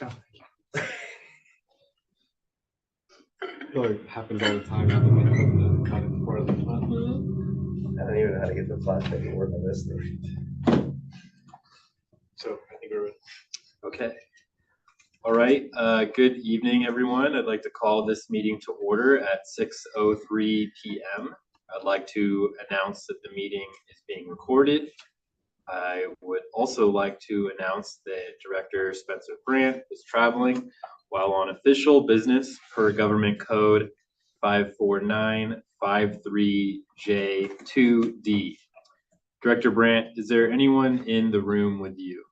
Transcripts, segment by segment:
Oh, I feel like it happens all the time. Now that we put the cut in for the fun. I don't even know how to get the flashlight to work on this thing. So I think we're ready. Okay. All right. Good evening, everyone. I'd like to call this meeting to order at 6:03 p.m. I'd like to announce that the meeting is being recorded. I would also like to announce that Director Spencer Brandt is traveling while on official business per Government Code 54953J2D. Director Brandt, is there anyone in the room with you?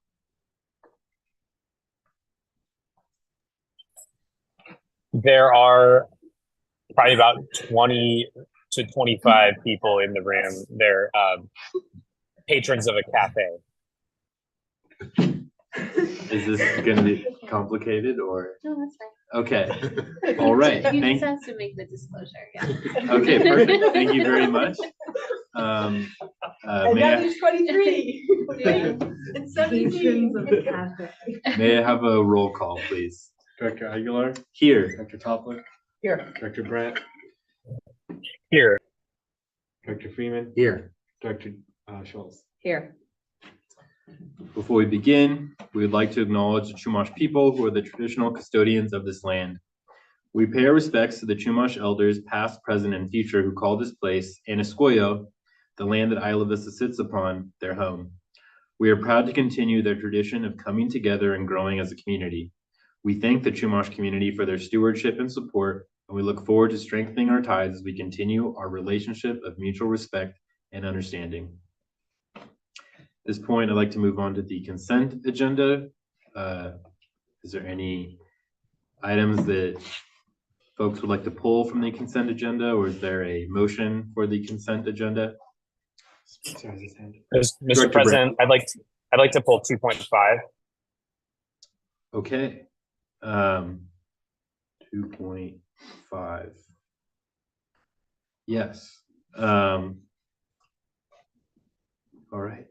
There are probably about 20 to 25 people in the room. They're patrons of a cafe. Is this going to be complicated or? No, that's fine. Okay. All right. You just have to make the disclosure. Yeah. Okay, perfect. Thank you very much. And that is 23. It's 17. May I have a roll call, please? Director Aguilar, Here. Director Toplick, Here. Director Brandt, Here. Director Freeman, Here. Director Schultz. Here. Before we begin, we would like to acknowledge the Chumash people who are the traditional custodians of this land. We pay our respects to the Chumash elders, past, present, and future, who call this place Aniscoyo, the land that Isla Vista sits upon, their home. We are proud to continue their tradition of coming together and growing as a community. We thank the Chumash community for their stewardship and support, and we look forward to strengthening our ties as we continue our relationship of mutual respect and understanding. At this point, I'd like to move on to the consent agenda. Is there any items that folks would like to pull from the consent agenda, or is there a motion for the consent agenda? Mr. President, I'd like to pull 2.5. Okay. 2.5. Yes. All right.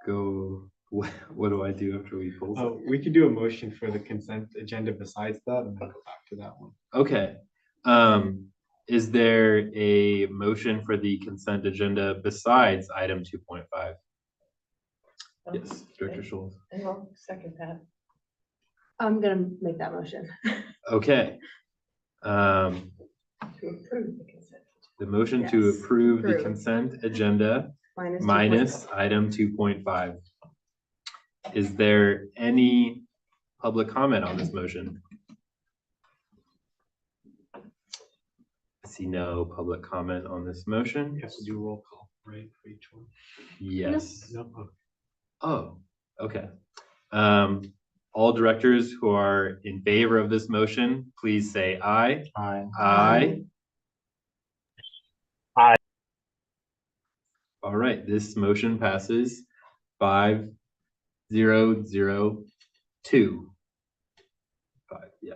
Go. What do I do after we pull? Oh, we could do a motion for the consent agenda besides that and then go back to that one. Okay. Is there a motion for the consent agenda besides item 2.5? Yes, Director Schultz. I'll second that. I'm gonna make that motion. Okay. To approve the consent. The motion to Yes. approve the Approve. consent agenda Minus item 2.5. Is there any public comment on this motion? I see no public comment on this motion. You have to do a roll call, right, for each one? Yes. No. Okay. Oh, okay. All directors who are in favor of this motion, please say aye. Aye. Aye. Aye. All right, this motion passes 5-0-0-2. 5, yeah.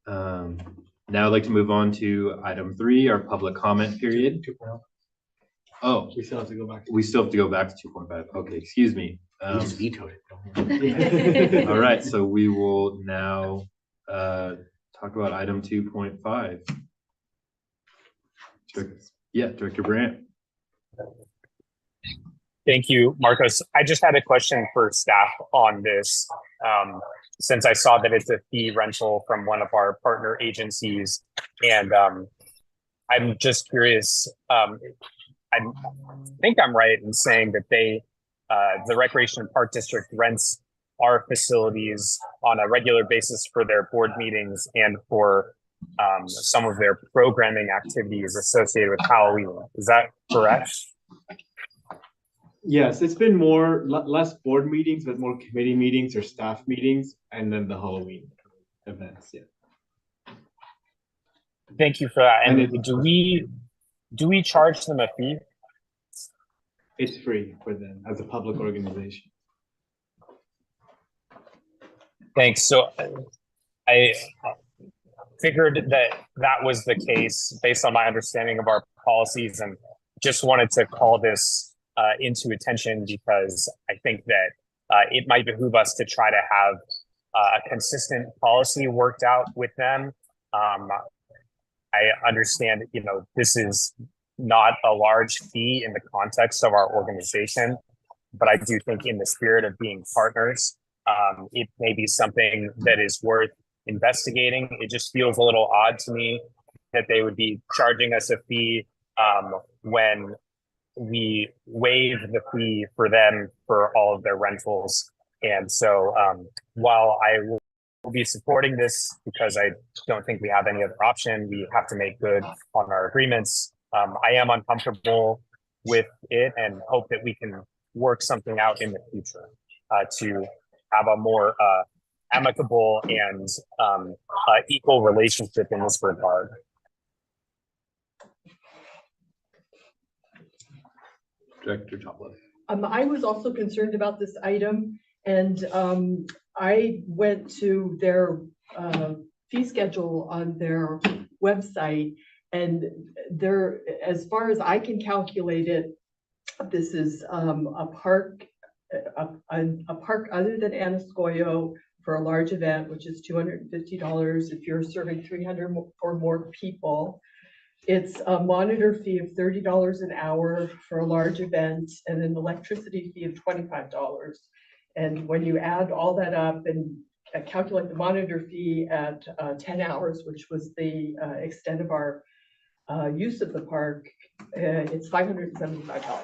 Now I'd like to move on to item 3, our public comment period. 2.0. Oh, We still have to go back. we still have to go back to 2.5. Okay, excuse me. You just vetoed it. All right, so we will now talk about item 2.5. Yeah, Director Brandt. Thank you, Marcos. I just had a question for staff on this. Since I saw that it's a fee rental from one of our partner agencies, and I'm just curious, I think I'm right in saying that the Recreation and Park District rents our facilities on a regular basis for their board meetings and for some of their programming activities associated with Halloween. Is that correct? Yes, it's been less board meetings, but more committee meetings or staff meetings, and then the Halloween events. Yeah. Thank you for that. And And do we charge them a fee? It's free for them as a public organization. Thanks. So I figured that was the case based on my understanding of our policies, and just wanted to call this into attention because I think that it might behoove us to try to have a consistent policy worked out with them. I understand, this is not a large fee in the context of our organization, but I do think in the spirit of being partners, it may be something that is worth investigating. It just feels a little odd to me that they would be charging us a fee when we waive the fee for them for all of their rentals. And so while I will be supporting this because I don't think we have any other option, we have to make good on our agreements. I am uncomfortable with it and hope that we can work something out in the future to have a more amicable and equal relationship in this regard. Director Choplet. I was also concerned about this item, and I went to their fee schedule on their website, and there, as far as I can calculate it, this is a park other than Anascoyo for a large event, which is $250 if you're serving 300 or more people. It's a monitor fee of $30 an hour for a large event and an electricity fee of $25. And when you add all that up and calculate the monitor fee at 10 hours, which was the extent of our use of the park, it's $575.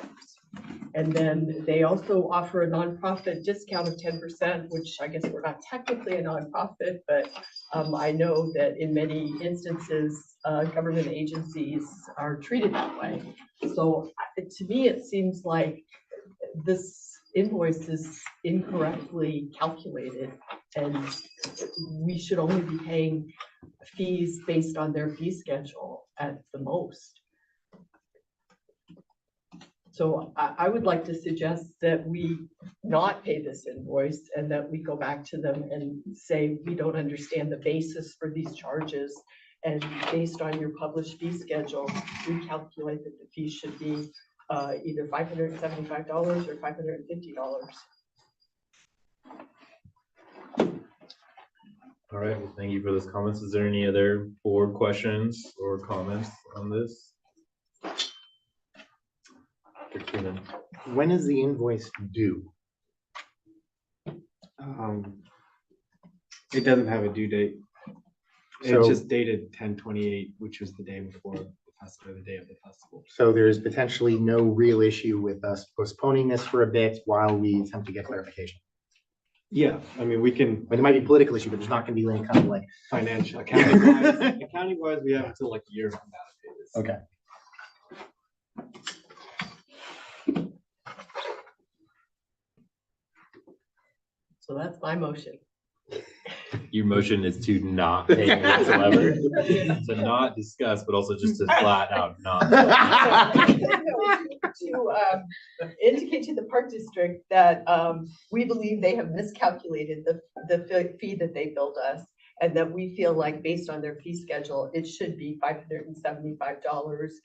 And then they also offer a nonprofit discount of 10%, which I guess we're not technically a nonprofit, but I know that in many instances, government agencies are treated that way. So to me, it seems like this invoice is incorrectly calculated, and we should only be paying fees based on their fee schedule at the most. So I would like to suggest that we not pay this invoice and that we go back to them and say, we don't understand the basis for these charges. And based on your published fee schedule, we calculate that the fee should be either $575 or $550. All right, well, thank you for those comments. Is there any other board questions or comments on this? When is the invoice due? It doesn't have a due date. It's So- just dated 10/28, which was the day before the festival, the day of the festival. So there's potentially no real issue with us postponing this for a bit while we attempt to get clarification. Yeah, I mean, we can I mean, there might be a political issue, but there's not gonna be any kind of like, financial, accounting wise, we have until like a year from now to pay this. okay. So that's my motion. Your motion is to not pay whatsoever, to not discuss, but also just to flat out not. To indicate to the park district that we believe they have miscalculated the fee that they billed us, and that we feel like based on their fee schedule, it should be $575,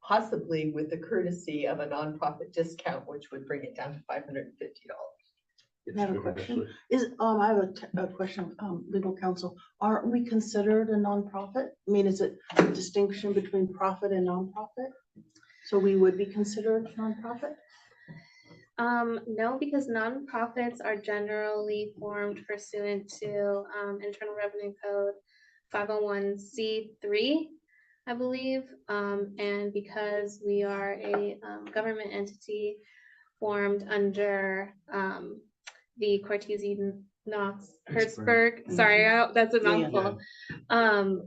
possibly with the courtesy of a nonprofit discount, which would bring it down to $550. I have a question. I have a question, legal counsel. Aren't we considered a nonprofit? I mean, is it a distinction between profit and nonprofit? So we would be considered nonprofit? No, because nonprofits are generally formed pursuant to Internal Revenue Code 501c3, I believe. And because we are a government entity formed under the Cortese Knox Hertzberg. Sorry, that's a mouthful.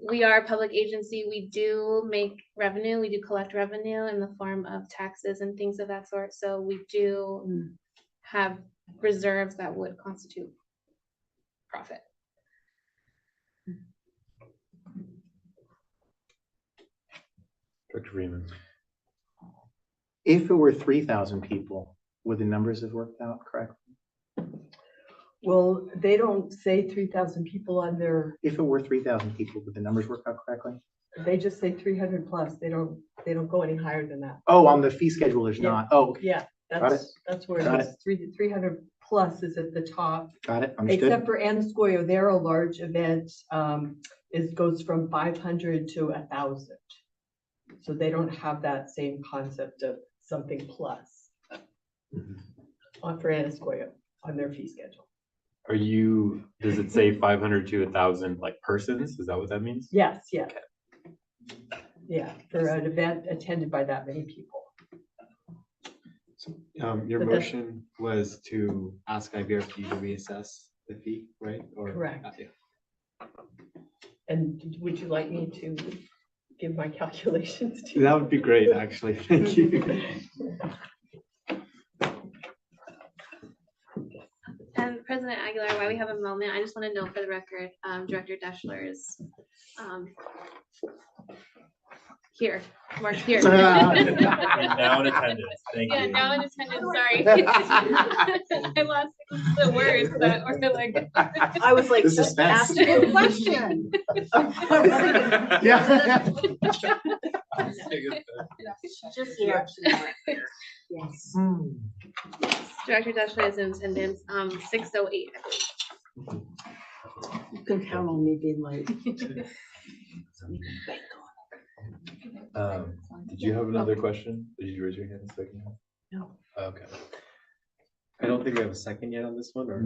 We are a public agency. We do make revenue. We do collect revenue in the form of taxes and things of that sort. So we do have reserves that would constitute profit. Director Freeman. If it were 3,000 people, would the numbers have worked out correctly? Well, they don't say 3,000 people on their, If it were 3,000 people, would the numbers work out correctly? they just say 300 plus. They don't go any higher than that. Oh, on the fee schedule, there's Yeah. not. Oh, okay. Yeah, Got that's where Got it is, 300 plus is at the top. Got it, understood. Except for Anascoyo, they're a large event, it goes from 500 to 1,000. So they don't have that same concept of something plus for Anascoyo on their fee schedule. Does it say 500 to 1,000 like persons? Is that what that means? Yes, yeah. Yeah, for an event attended by that many people. Your But that's- motion was to ask IVRP to reassess the fee, right? Or Correct. yeah. And would you like me to give my calculations to you? That would be great, actually. Thank you. And President Aguilar, while we have a moment, I just want to note for the record, Director Deschler is here, marked here. Now in attendance, thank Yeah, you. now in attendance, sorry. I lost the words that were like. I was like, The suspense. ask me a question. Yeah. Just here. Yes. Director Deschler is in attendance, 6:08. You can count on me being late. Did you have another question? Did you raise your hand a second? No. Okay. I don't think we have a second yet on this one, or?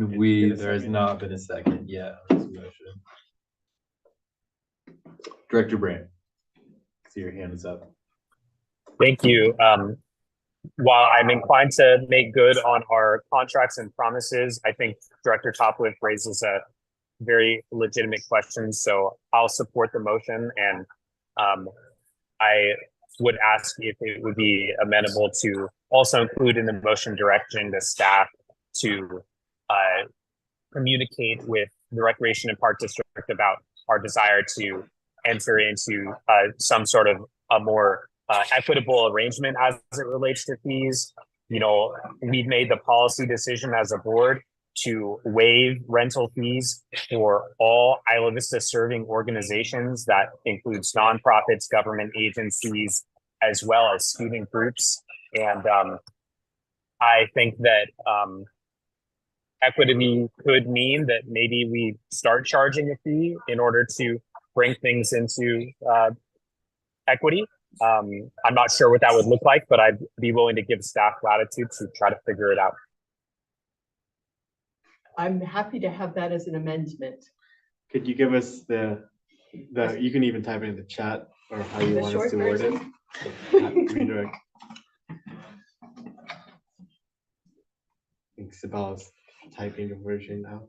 There has not been a second yet on this motion. Director Brandt, see your hand is up. Thank you. While I'm inclined to make good on our contracts and promises, I think Director Topliff raises a very legitimate question. So I'll support the motion, and I would ask if it would be amenable to also include in the motion direction to staff to communicate with the Recreation and Park District about our desire to enter into some sort of a more equitable arrangement as it relates to fees. You know, we've made the policy decision as a board to waive rental fees for all Isla Vista serving organizations. That includes nonprofits, government agencies, as well as student groups. And I think that equity could mean that maybe we start charging a fee in order to bring things into equity. I'm not sure what that would look like, but I'd be willing to give staff latitude to try to figure it out. I'm happy to have that as an amendment. Could you give us you can even type it in the chat or how you The want us short to word it? version? Redirect. I think Sabella's typing a version now.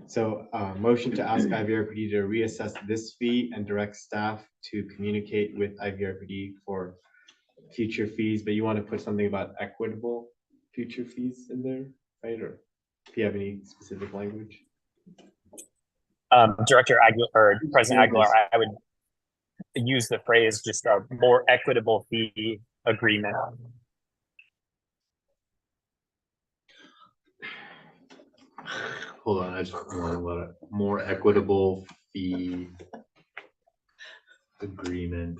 So motion to ask IVRPD to reassess this fee and direct staff to communicate with IVRPD for future fees, but you want to put something about equitable future fees in there, right? Or if you have any specific language. Director Aguilar, or President Aguilar, I would use the phrase just a more equitable fee agreement. Hold on, I just want to let it more equitable fee agreement.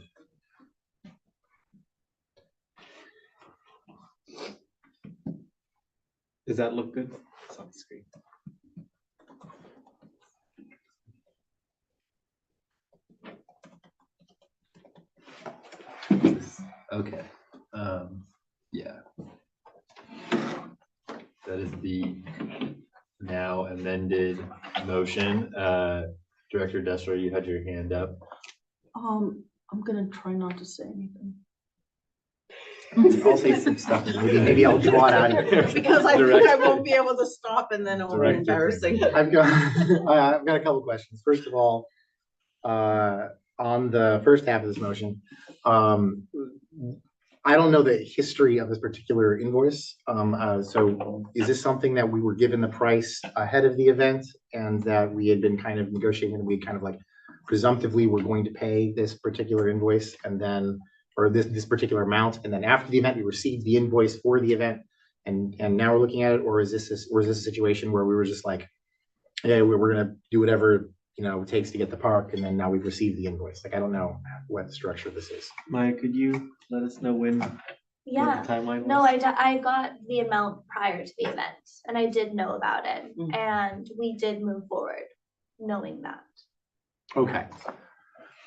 Does that look good? It's on the screen. Okay, yeah. That is the now amended motion. Director Dessler, you had your hand up. I'm gonna try not to say anything. I'll say some stuff, and maybe I'll draw it out of here. Because I think I won't be able to stop and then it will be Director embarrassing. I've got a couple of questions. First of all, on the first half of this motion, I don't know the history of this particular invoice. So is this something that we were given the price ahead of the event and that we had been kind of negotiating and we kind of like presumptively were going to pay this particular invoice and then, or this particular amount, and then after the event, we received the invoice for the event and now we're looking at it? Or is this a situation where we were just like, yeah, we're gonna do whatever takes to get the park, and then now we've received the invoice. Like, I don't know what the structure of this is. Maya, could you let us know what Yeah, the timeline was? no, I got the amount prior to the event and I did know about it Mhm. and we did move forward knowing that. Okay.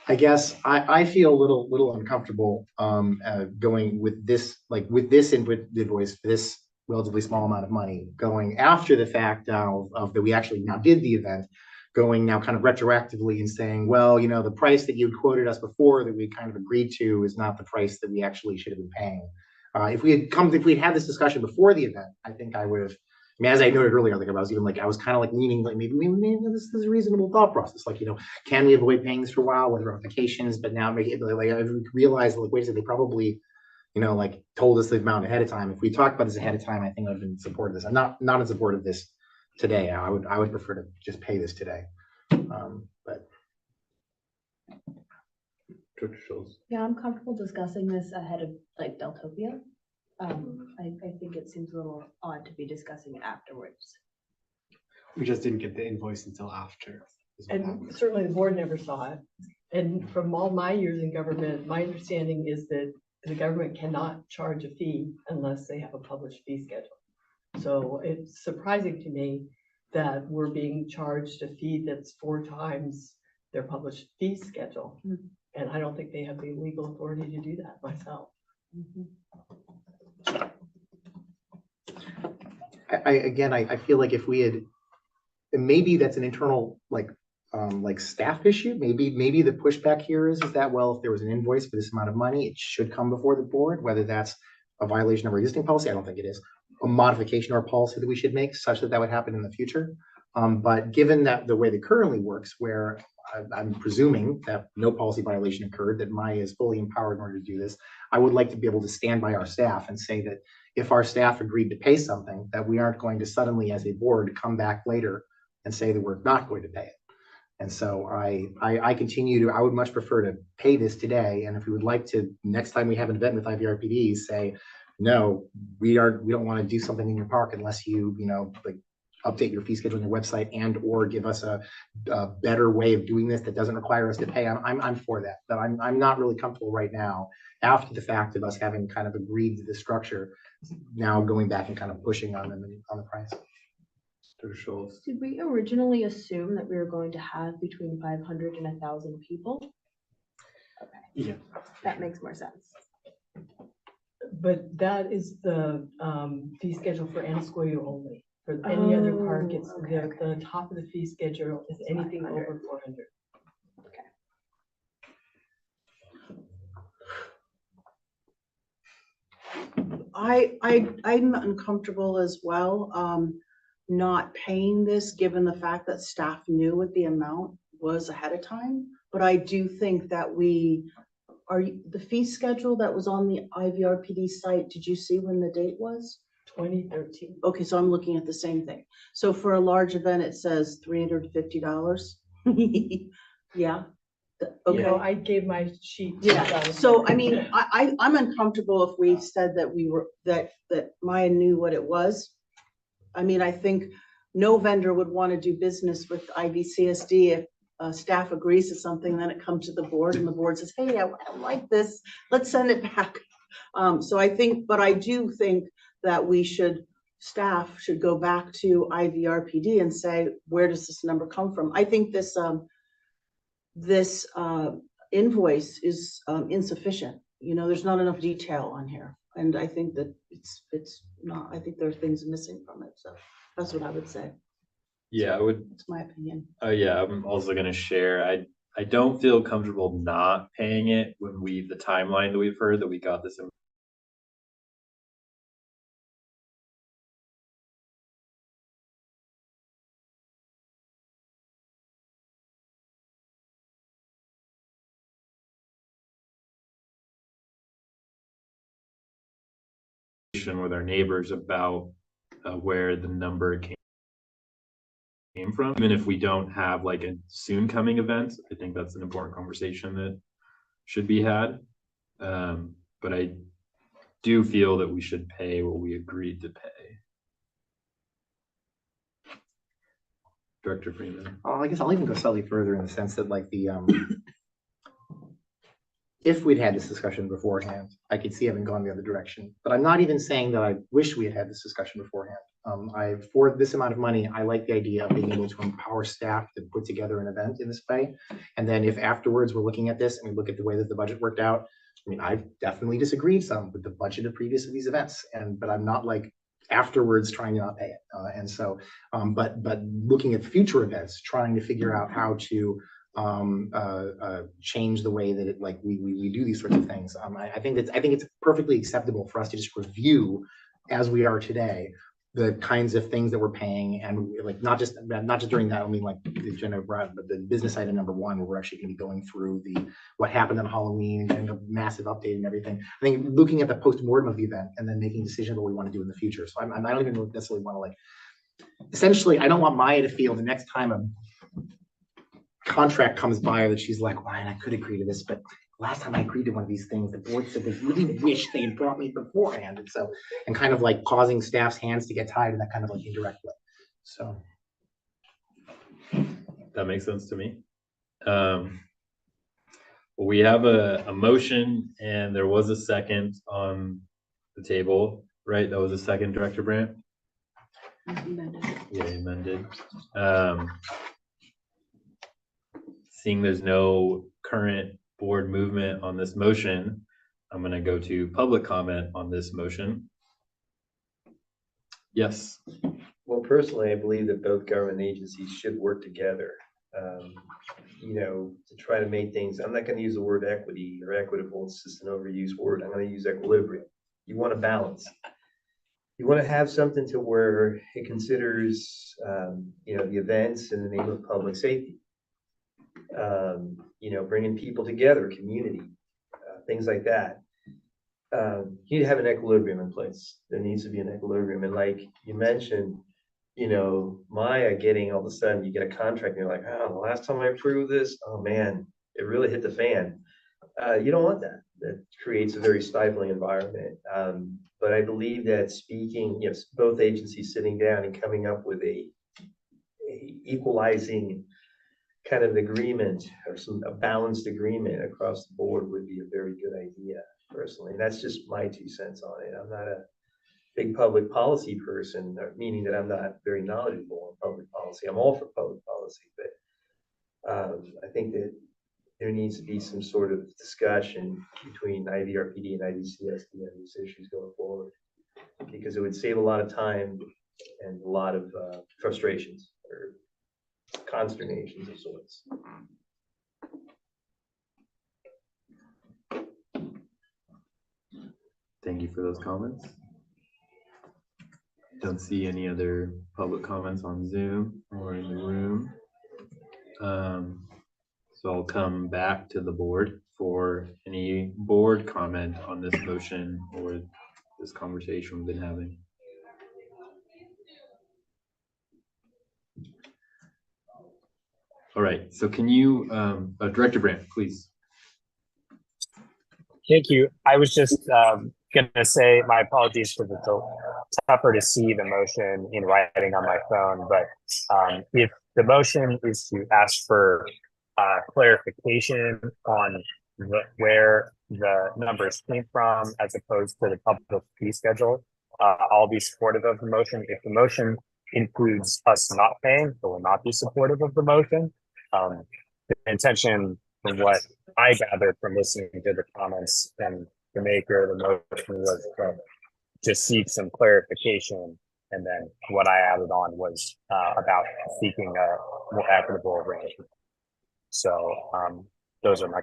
I guess I feel a little uncomfortable going with this, with this invoice for this relatively small amount of money, going after the fact of that we actually now did the event, going now kind of retroactively and saying, well, the price that you quoted us before that we kind of agreed to is not the price that we actually should have been paying. If we'd had this discussion before the event, I think I would have. I mean, as I noted earlier, I was kind of leaning maybe this is a reasonable thought process. Can we avoid paying this for a while with ramifications? But now make it I've realized wait a second, they probably told us the amount ahead of time. If we talked about this ahead of time, I think I would have been in support of this. I'm not in support of this today. I would prefer to just pay this today. But Yeah, I'm comfortable discussing this ahead of Deltopia. I think it seems a little odd to be discussing it afterwards. We just didn't get the invoice until after. is what And happened. certainly the board never saw it. And from all my years in government, my understanding is that the government cannot charge a fee unless they have a published fee schedule. So it's surprising to me that we're being charged a fee that's 4 times their published fee schedule. And I don't think they have the legal authority to do that myself. I feel like if we had, and maybe that's an internal staff issue. Maybe the pushback here is that, well, if there was an invoice for this amount of money, it should come before the board, whether that's a violation of our existing policy. I don't think it is a modification of our policy that we should make such that would happen in the future. But given that the way that currently works, where I'm presuming that no policy violation occurred, that Maya is fully empowered in order to do this, I would like to be able to stand by our staff and say that if our staff agreed to pay something, that we aren't going to suddenly as a board come back later and say that we're not going to pay it. And so I continue to, I would much prefer to pay this today. And if we would like to, next time we have an event with IVRPD, say, no, we don't want to do something in your park unless you, update your fee schedule on your website and or give us a better way of doing this that doesn't require us to pay. I'm for that, but I'm not really comfortable right now after the fact of us having kind of agreed to the structure, now going back and kind of pushing on the price. Did we originally assume that we were going to have between 500 and 1,000 people? Okay. Yeah. That makes more sense. But that is the fee schedule for Anascoio only. For any other park, it's the top of the fee schedule is anything over 400. I'm uncomfortable as well, not paying this, given the fact that staff knew what the amount was ahead of time. But I do think that the fee schedule that was on the IVRPD site, did you see when the date was? 2013. Okay, so I'm looking at the same thing. So for a large event, it says $350. Yeah. Okay. No, I gave my sheet. Yeah, so I mean, I'm uncomfortable if we said that we were, that Maya knew what it was. I mean, I think no vendor would want to do business with IVCSD if staff agrees to something, then it comes to the board and the board says, hey, I don't like this, let's send it back. So I think, but I do think that staff should go back to IVRPD and say, where does this number come from? I think this invoice is insufficient. There's not enough detail on here. And I think that it's not, I think there are things missing from it. So that's what I would say. Yeah, I would. It's my opinion. Yeah, I'm also gonna share. I don't feel comfortable not paying it when the timeline that we've heard that we got this with our neighbors about where the number came from. Even if we don't have like a soon coming event, I think that's an important conversation that should be had. But I do feel that we should pay what we agreed to pay. Director Freeman. I guess I'll even go slightly further in the sense that like if we'd had this discussion beforehand, I could see having gone the other direction. But I'm not even saying that I wish we had had this discussion beforehand. For this amount of money, I like the idea of being able to empower staff to put together an event in this way. And then if afterwards we're looking at this and we look at the way that the budget worked out, I mean, I've definitely disagreed some with the budget of previous of these events, but I'm not like afterwards trying to not pay it. But looking at future events, trying to figure out how to change the way that we do these sorts of things. I think it's perfectly acceptable for us to just review as we are today the kinds of things that we're paying, and like not just during that, I mean like the agenda, but the business item number one, where we're actually going to be going through what happened on Halloween and getting a massive update and everything. I think looking at the post-mortem of the event and then making decisions what we want to do in the future. So I don't even necessarily want to like. Essentially, I don't want Maya to feel the next time a contract comes by that she's like, Ryan, I could agree to this, but last time I agreed to one of these things, the board said they really wish they had brought me beforehand. And kind of like causing staff's hands to get tied in that kind of like indirect way. So. That makes sense to me. We have a motion and there was a second on the table, right? That was a second, Director Brandt? Yeah, amended. Seeing there's no current board movement on this motion, I'm going to go to public comment on this motion. Yes. Well, personally, I believe that both government agencies should work together, to try to make things, I'm not going to use the word equity or equitable, it's just an overused word. I'm going to use equilibrium. You want to balance. You want to have something to where it considers, the events in the name of public safety. Bringing people together, community, things like that. You need to have an equilibrium in place. There needs to be an equilibrium. And like you mentioned, Maya getting all of a sudden, you get a contract and you're like, oh, the last time I approved this, oh man, it really hit the fan. You don't want that. That creates a very stifling environment. But I believe that speaking, both agencies sitting down and coming up with a equalizing kind of agreement or a balanced agreement across the board would be a very good idea personally. And that's just my 2 cents on it. I'm not a big public policy person, meaning that I'm not very knowledgeable on public policy. I'm all for public policy, but I think that there needs to be some sort of discussion between IVRPD and IVCSD on these issues going forward, because it would save a lot of time and a lot of frustrations or consternations of sorts. Thank you for those comments. Don't see any other public comments on Zoom or in the room. So I'll come back to the board for any board comment on this motion or this conversation we've been having. All right, so can you, Director Brandt, please. Thank you. I was just going to say my apologies because it's tougher to see the motion in writing on my phone. But if the motion is to ask for clarification on where the numbers came from as opposed to the public fee schedule, I'll be supportive of the motion. If the motion includes us not paying, I will not be supportive of the motion. The intention from what I gathered from listening to the comments and the maker of the motion was to just seek some clarification. And then what I added on was about seeking a more equitable arrangement. So those are my.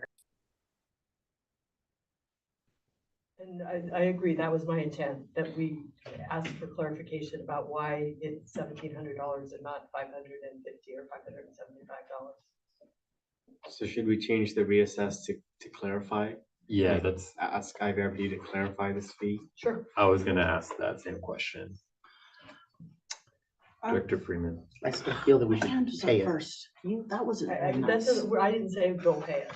And I agree, that was my intent, that we asked for clarification about why it's $1,700 and not $550 or $575. So should we change the reassess to clarify? Yeah, that's, Ask IVRPD to clarify this fee? Sure. I was gonna ask that same question. Director Freeman. I still feel that we should Hand us up pay it. first. That wasn't That very nice. doesn't, I didn't say don't pay it.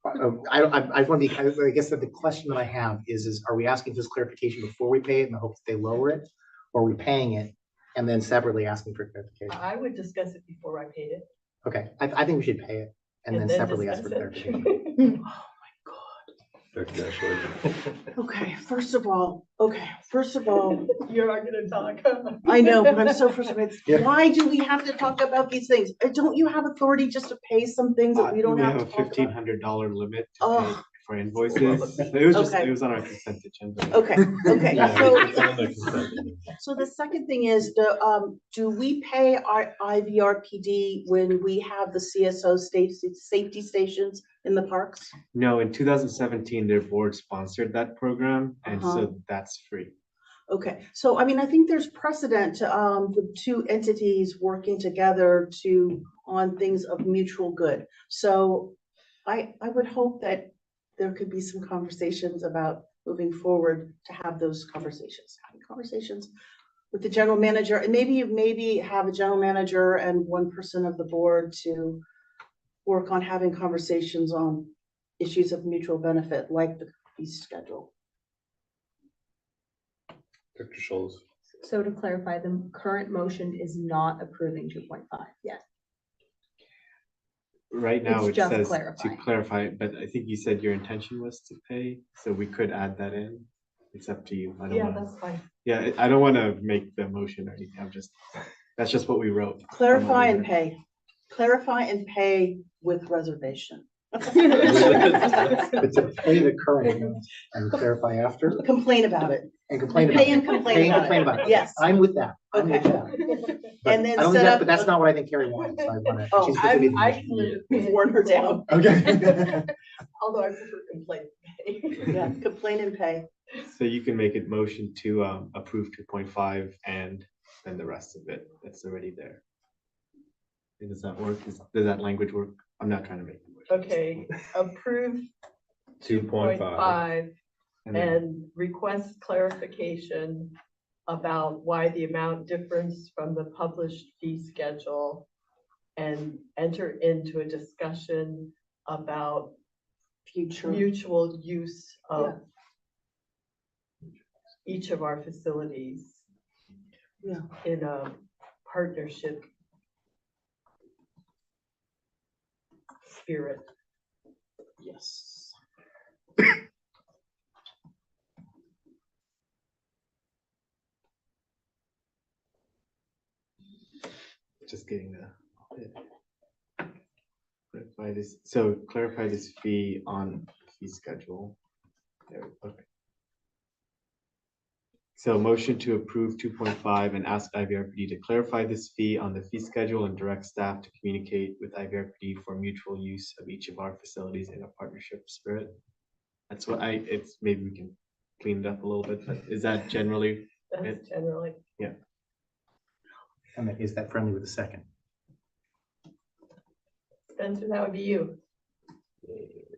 I want to be, I guess that the question that I have is are we asking for this clarification before we pay it in the hopes they lower it? Or are we paying it and then separately asking for clarification. I would discuss it before I paid it. Okay, I think we should pay it and then separately ask for discuss it. clarification. Dr. Dashwood. Okay, first of all, You're not gonna talk. I know, but I'm so frustrated. Yeah. Why do we have to talk about these things? Don't you have authority just to pay some things that we don't have to a talk about? $1,500 limit to Oh. pay for invoices. It was just, Okay. it was on our consent agenda. Okay, okay, Yeah, so, it's on the consent agenda. so the second thing is, do we pay our IVRPD when we have the CSO safety stations in the parks? No, in 2017, their board sponsored that program, and so that's free. Okay, so I mean, I think there's precedent to the two entities working together on things of mutual good. So I would hope that there could be some conversations about moving forward to have those conversations, having conversations with the general manager, and maybe have a general manager and one person of the board to work on having conversations on issues of mutual benefit, like the fee schedule. Dr. Scholes. So to clarify, the current motion is not approving 2.5 yet. Right now, It's it just says clarify. to clarify, but I think you said your intention was to pay, so we could add that in. It's up to you. I don't Yeah, wanna, that's fine. yeah, I don't want to make the motion or anything. That's just what we wrote. Clarify and pay. Clarify and pay with reservation. But to pay the current amounts and clarify after Complain about it. and complain about Pay it. and complain Pay and about complain it. about it. Yes. I'm with that. I'm with Okay. that. But And then I don't set think that, up but that's a- not what I think Carrie wants. So I wanna. Oh, she's supposed to be the I motion. can live with We've pay. worn her down. Okay. Although I prefer complaint. Yeah, complain and pay. So you can make it motion to approve 2.5 and then the rest of it that's already there. Does that work? Does that language work? I'm not trying to make the motion. Okay, approve 2.5. 2.5 And then- and request clarification about why the amount differs from the published fee schedule, and enter into a discussion about Future. mutual use of each of our facilities. Yeah. In a partnership spirit. Yes. Just getting the. Clarify this, so clarify this fee on fee schedule. There, okay. So motion to approve 2.5 and ask IVRPD to clarify this fee on the fee schedule and direct staff to communicate with IVRPD for mutual use of each of our facilities in a partnership spirit. That's what it's, maybe we can clean it up a little bit, but is that generally? That's generally. And then is that friendly with a second? Spencer, that would be you.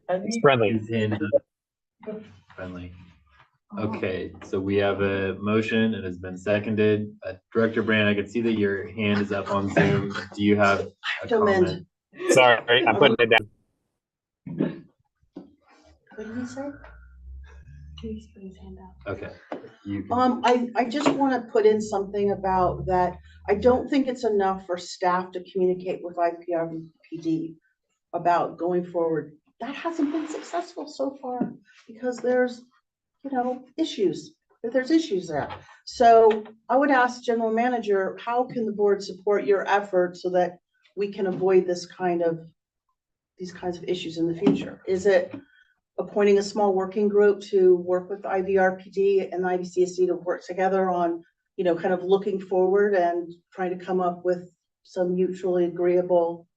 It's friendly. His hand is up. Friendly. Okay, so we have a motion. It has been seconded. Director Brand, I can see that your hand is up on Zoom. Do you have a To amend. comment? Sorry, I'm putting it down. What did he say? Please put his hand up. Okay. You can- I just want to put in something about that. I don't think it's enough for staff to communicate with IPRPD about going forward. That hasn't been successful so far because there's, issues. There's issues there. So I would ask general manager, how can the board support your effort so that we can avoid these kinds of issues in the future? Is it appointing a small working group to work with IVRPD and IVCSD to work together on, kind of looking forward and trying to come up with some mutually agreeable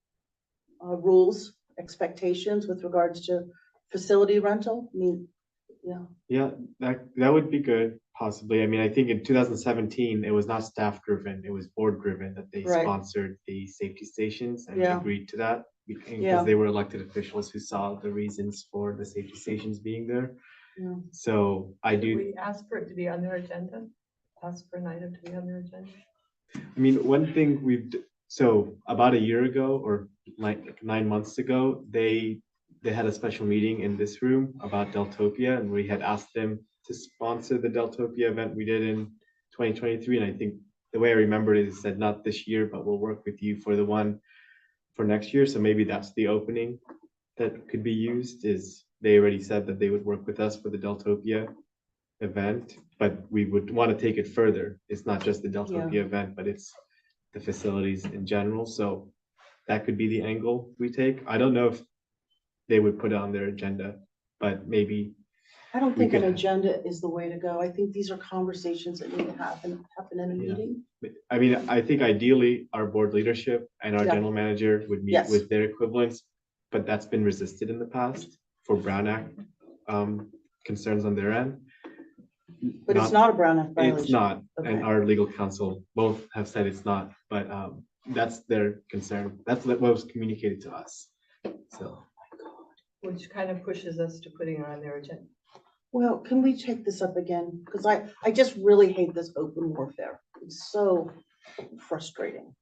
rules, expectations with regards to facility rental? I mean, Yeah, that would be good, possibly. I mean, I think in 2017, it was not staff driven, it was board driven that they Right. sponsored the safety stations and Yeah. agreed to that. Yeah. Because they were elected officials who saw the reasons for the safety stations being there. Yeah. So I Did do, we ask for it to be on their agenda? Ask for an item to be on their agenda? I mean, one thing so about a year ago or like 9 months ago, they had a special meeting in this room about Deltopia, and we had asked them to sponsor the Deltopia event we did in 2023, and I think the way I remembered it, it said not this year, but we'll work with you for the one for next year. So maybe that's the opening that could be used, is they already said that they would work with us for the Deltopia event, but we would want to take it further. It's not just the Deltopia event, but it's the facilities in general. So that could be the angle we take. I don't know if they would put it on their agenda, but maybe. I don't We think an could- agenda is the way to go. I think these are conversations that need to happen in a Yeah. meeting. I mean, I think ideally our board leadership and our Yeah. general manager would meet Yes. with their equivalents, but that's been resisted in the past for Brown Act concerns on their end. But it's not a Brown Act violation. It's not, and Okay. our legal counsel both have said it's not, but that's their concern. That's what was communicated to us. So, Which kind of pushes us to putting it on their agenda. Well, can we take this up again? Because I just really hate this open warfare. It's so frustrating.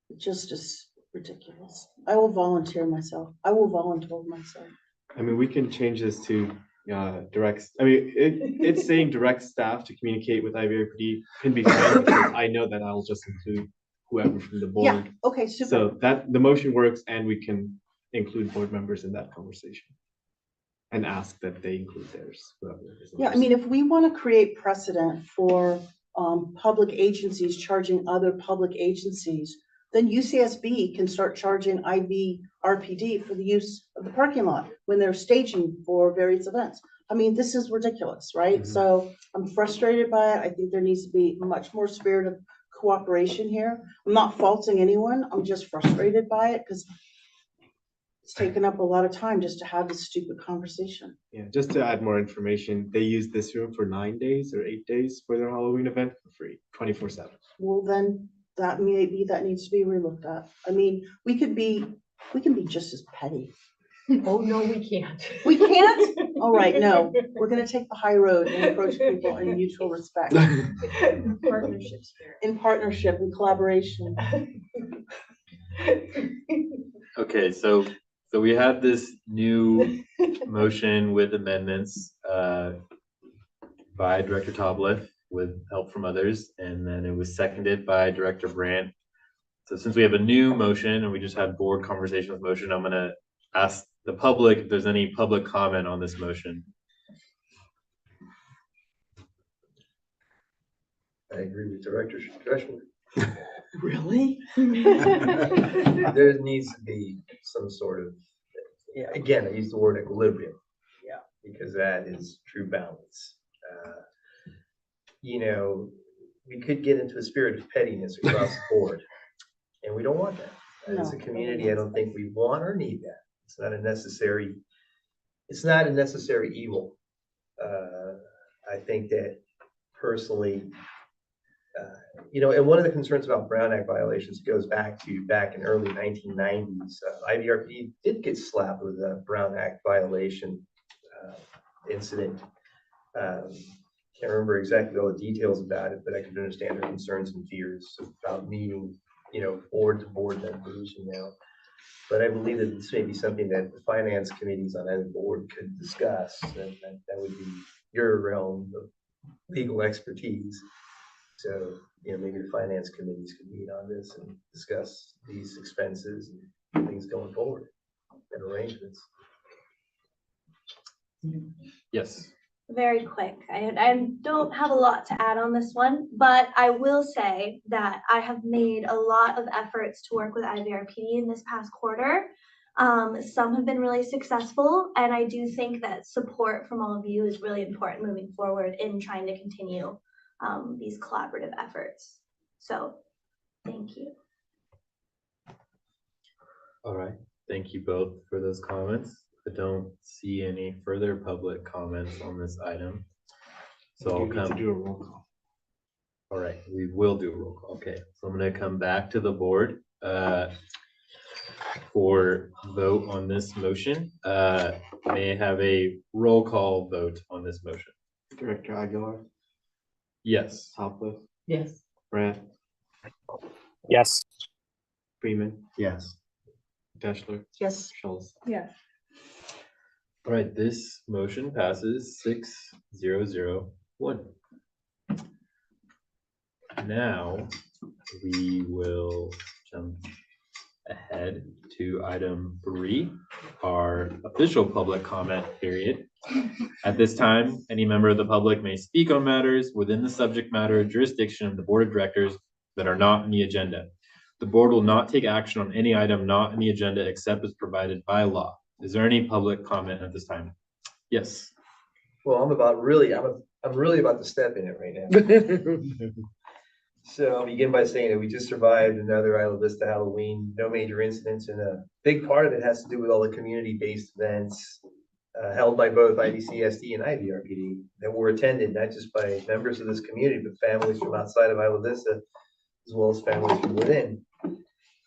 It just is ridiculous. I will volunteer myself. I will volunteer myself. I mean, we can change this to direct, I mean, it's saying direct staff to communicate with IVRPD can be fine, because I know that I'll just include whoever from the Yeah, board. okay, super. So that the motion works, and we can include board members in that conversation. And ask that they include theirs. Whoever is Yeah, I theirs. mean, if we want to create precedent for public agencies charging other public agencies, then UCSB can start charging IVRPD for the use of the parking lot when they're staging for various events. I mean, this is ridiculous, right? Mhm. So I'm frustrated by it. I think there needs to be much more spirit of cooperation here. I'm not faulting anyone. I'm just frustrated by it because it's taken up a lot of time just to have this stupid conversation. Yeah, just to add more information, they use this room for 9 days or 8 days for their Halloween event for free, 24/7. Well, then that needs to be relooked at. I mean, we can be just as petty. Oh, no, we can't. We can't? All right, no, we're gonna take the high road and approach people in mutual respect, Partnership spirit. in partnership and collaboration. Okay, so we had this new motion with amendments by Director Tobliff with help from others, and then it was seconded by Director Brandt. So since we have a new motion and we just had board conversation with motion, I'm gonna ask the public if there's any public comment on this motion. I agree with Director Dreschler. Really? There needs to be some sort of, yeah, again, I use the word equilibrium. Yeah. Because that is true balance. You know, we could get into a spirit of pettiness across the board, and we don't want that. As a No. community, I don't think we want or need that. It's not a necessary evil. I think that personally, you know, and one of the concerns about Brown Act violations goes back in early 1990s. IVRPD did get slapped with a Brown Act violation incident. Can't remember exactly all the details about it, but I can understand their concerns and fears about meeting, you know, board to board members, you know. But I believe that this may be something that the finance committees on any board could discuss, and that would be your realm of legal expertise. So, you know, maybe the finance committees could meet on this and discuss these expenses and things going forward and arrangements. Yes. Very quick. I don't have a lot to add on this one, but I will say that I have made a lot of efforts to work with IVRPD in this past quarter. Some have been really successful, and I do think that support from all of you is really important moving forward in trying to continue these collaborative efforts. So, thank you. All right. Thank you both for those comments. I don't see any further public comments on this item. So I'll You need to come. do a roll call. All right, we will do a roll call. Okay, so I'm gonna come back to the board for vote on this motion. May I have a roll call vote on this motion? Director Aguilar, Yes. Topliff, Yes. Brandt, Yes. Freeman, Yes. Deschler, Yes. Schultz. Yeah. All right, this motion passes 6-0-0-1. now we will jump ahead to item 3, our official public comment period. At this time, any member of the public may speak on matters within the subject matter jurisdiction of the board of directors that are not on the agenda. The board will not take action on any item not on the agenda except as provided by law. Is there any public comment at this time? Yes. Well, I'm really about to step in it right now. So I'll begin by saying that we just survived another Isla Vista Halloween, no major incidents, and a big part of it has to do with all the community-based events held by both IVCSD and IVRPD that were attended not just by members of this community, but families from outside of Isla Vista, as well as families from within.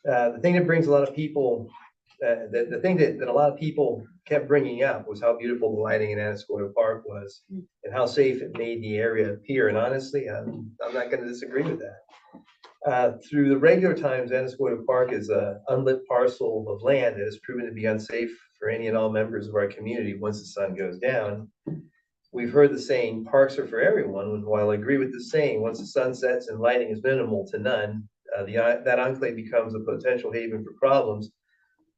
The thing that brings a lot of people, the thing that a lot of people kept bringing up was how beautiful the lighting in Anascoya Park was and how safe it made the area appear. And honestly, I'm not going to disagree with that. Through the regular times, Anascoya Park is an unlit parcel of land that has proven to be unsafe for any and all members of our community once the sun goes down. We've heard the saying, parks are for everyone, and while I agree with the saying, once the sun sets and lighting is minimal to none, that enclave becomes a potential haven for problems,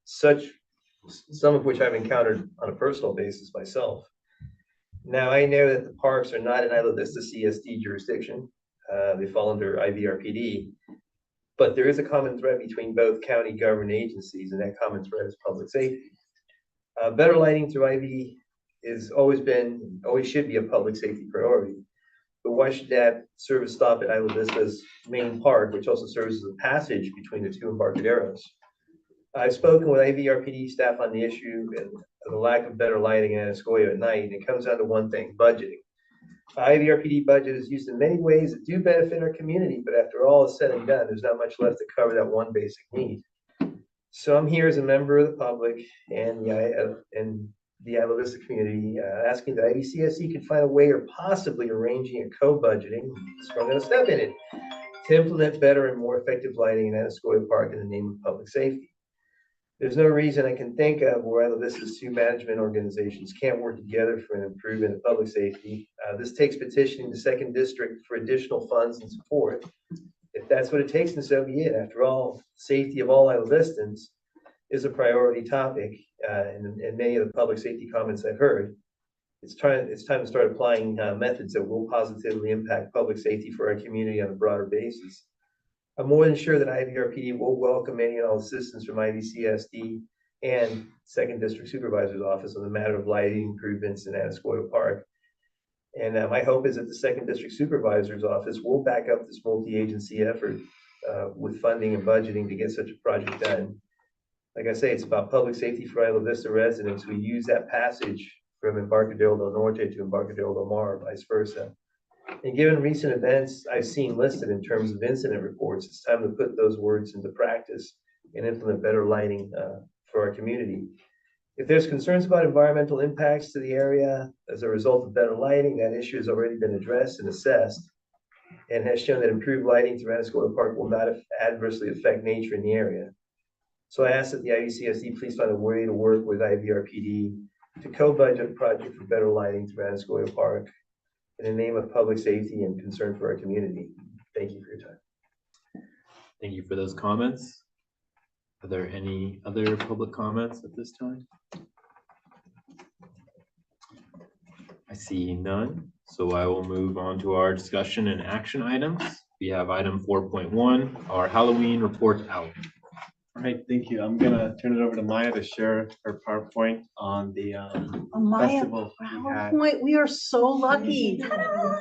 some of which I've encountered on a personal basis myself. Now, I know that the parks are not in Isla Vista CSD jurisdiction. They fall under IVRPD, but there is a common thread between both county government agencies, and that common thread is public safety. Better lighting through IV is always should be a public safety priority. But why should that serve as stop at Isla Vista's main park, which also serves as a passage between the two Embarcaderos? I've spoken with IVRPD staff on the issue and the lack of better lighting in Anascoya at night, and it comes down to one thing: budgeting. IVRPD budget is used in many ways that do benefit our community, but after all is said and done, there's not much left to cover that one basic need. So I'm here as a member of the public and the Isla Vista community, asking that IVCSD can find a way or possibly arranging a co-budgeting, so I'm going to step in it, to implement better and more effective lighting in Anascoya Park in the name of public safety. There's no reason I can think of where Isla Vista's two management organizations can't work together for an improvement in public safety. This takes petitioning the second district for additional funds and support. If that's what it takes, then so be it. After all, safety of all Isla Vistans is a priority topic, and many of the public safety comments I've heard. It's time to start applying methods that will positively impact public safety for our community on a broader basis. I'm more than sure that IVRPD will welcome any and all assistance from IVCSD and Second District Supervisor's Office on the matter of lighting improvements in Anascoya Park. And my hope is that the Second District Supervisor's Office will back up this multi-agency effort with funding and budgeting to get such a project done. Like I say, it's about public safety for Isla Vista residents who use that passage from Embarcadero del Norte to Embarcadero del Mar, or vice versa. And given recent events I've seen listed in terms of incident reports, it's time to put those words into practice and implement better lighting for our community. If there's concerns about environmental impacts to the area as a result of better lighting, that issue has already been addressed and assessed and has shown that improved lighting through Anascoya Park will not adversely affect nature in the area. So I ask that the IVCSD please find a way to work with IVRPD to co-budget a project for better lighting through Anascoya Park in the name of public safety and concern for our community. Thank you for your time. Thank you for those comments. Are there any other public comments at this time? I see none, so I will move on to our discussion and action items. We have item 4.1, our Halloween report out. All right, thank you. I'm gonna turn it over to Maya to share her PowerPoint on the Maya, festival we had. PowerPoint, we are so lucky.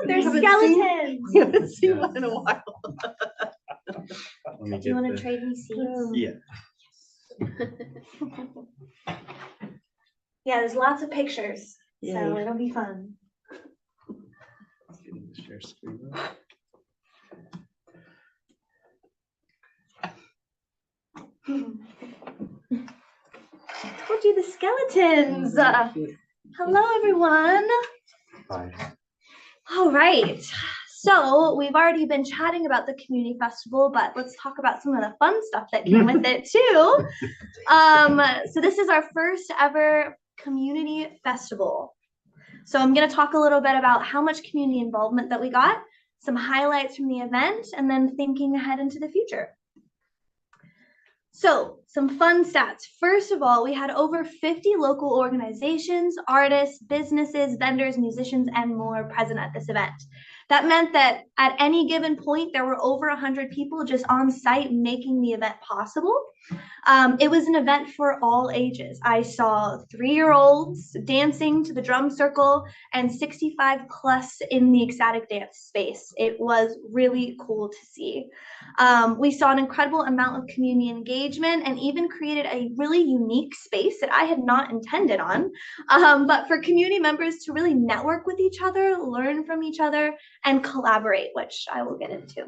There's haven't skeletons. We haven't seen Yeah. one in a while. Let me Do you get want to the- trade me seats? Yeah. Yeah, there's lots of pictures, so Yay. it'll be fun. Getting the share screen. I told you the skeletons. Hello, everyone. Hi. All right. So we've already been chatting about the community festival, but let's talk about some of the fun stuff that came with it too. So this is our first ever community festival. So I'm going to talk a little bit about how much community involvement that we got, some highlights from the event, and then thinking ahead into the future. So some fun stats. First of all, we had over 50 local organizations, artists, businesses, vendors, musicians, and more present at this event. That meant that at any given point, there were over 100 people just on site making the event possible. It was an event for all ages. I saw 3-year-olds dancing to the drum circle and 65 plus in the ecstatic dance space. It was really cool to see. We saw an incredible amount of community engagement and even created a really unique space that I had not intended on, but for community members to really network with each other, learn from each other, and collaborate, which I will get into.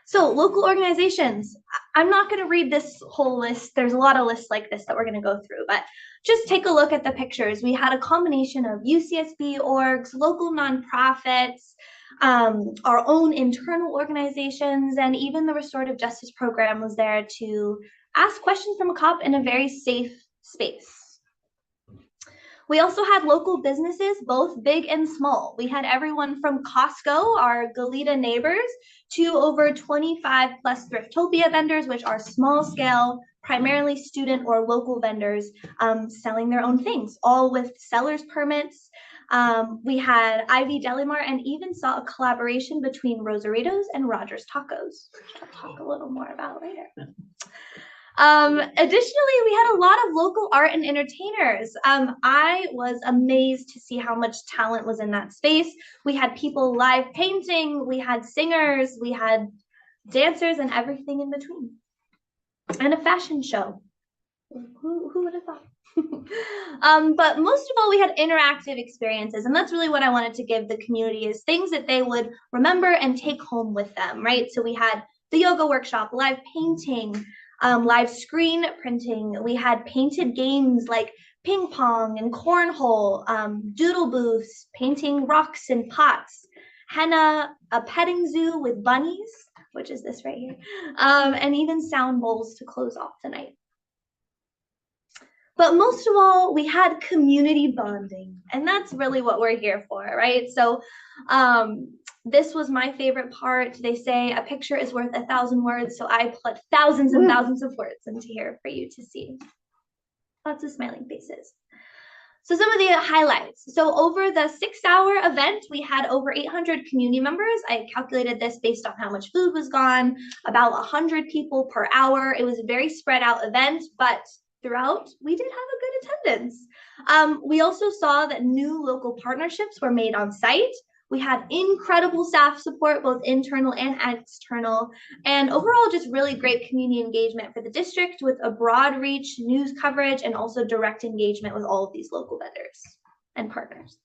So local organizations, I'm not going to read this whole list. There's a lot of lists like this that we're going to go through, but just take a look at the pictures. We had a combination of UCSB orgs, local nonprofits, our own internal organizations, and even the restorative justice program was there to ask questions from a cop in a very safe space. We also had local businesses, both big and small. We had everyone from Costco, our Goleta neighbors, to over 25 plus Thriftopia vendors, which are small scale, primarily student or local vendors selling their own things, all with seller's permits. We had Ivy Delimart and even saw a collaboration between Rosaritos and Rogers Tacos, which I'll talk a little more about later. Additionally, we had a lot of local art and entertainers. I was amazed to see how much talent was in that space. We had people live painting, we had singers, we had dancers, and everything in between. And a fashion show. Who would have thought? But most of all, we had interactive experiences, and that's really what I wanted to give the community, is things that they would remember and take home with them, right? So we had the yoga workshop, live painting, live screen printing. We had painted games like ping pong and cornhole, doodle booths, painting rocks and pots, henna, a petting zoo with bunnies, which is this right here, and even sound bowls to close off the night. But most of all, we had community bonding, and that's really what we're here for, right? So this was my favorite part. They say a picture is worth 1,000 words, so I put thousands and thousands of words into here for you to see. Lots of smiling faces. So some of the highlights. So over the 6-hour event, we had over 800 community members. I calculated this based on how much food was gone, about 100 people per hour. It was a very spread out event, but throughout, we did have a good attendance. We also saw that new local partnerships were made on site. We had incredible staff support, both internal and external, and overall just really great community engagement for the district with a broad reach, news coverage, and also direct engagement with all of these local vendors and partners.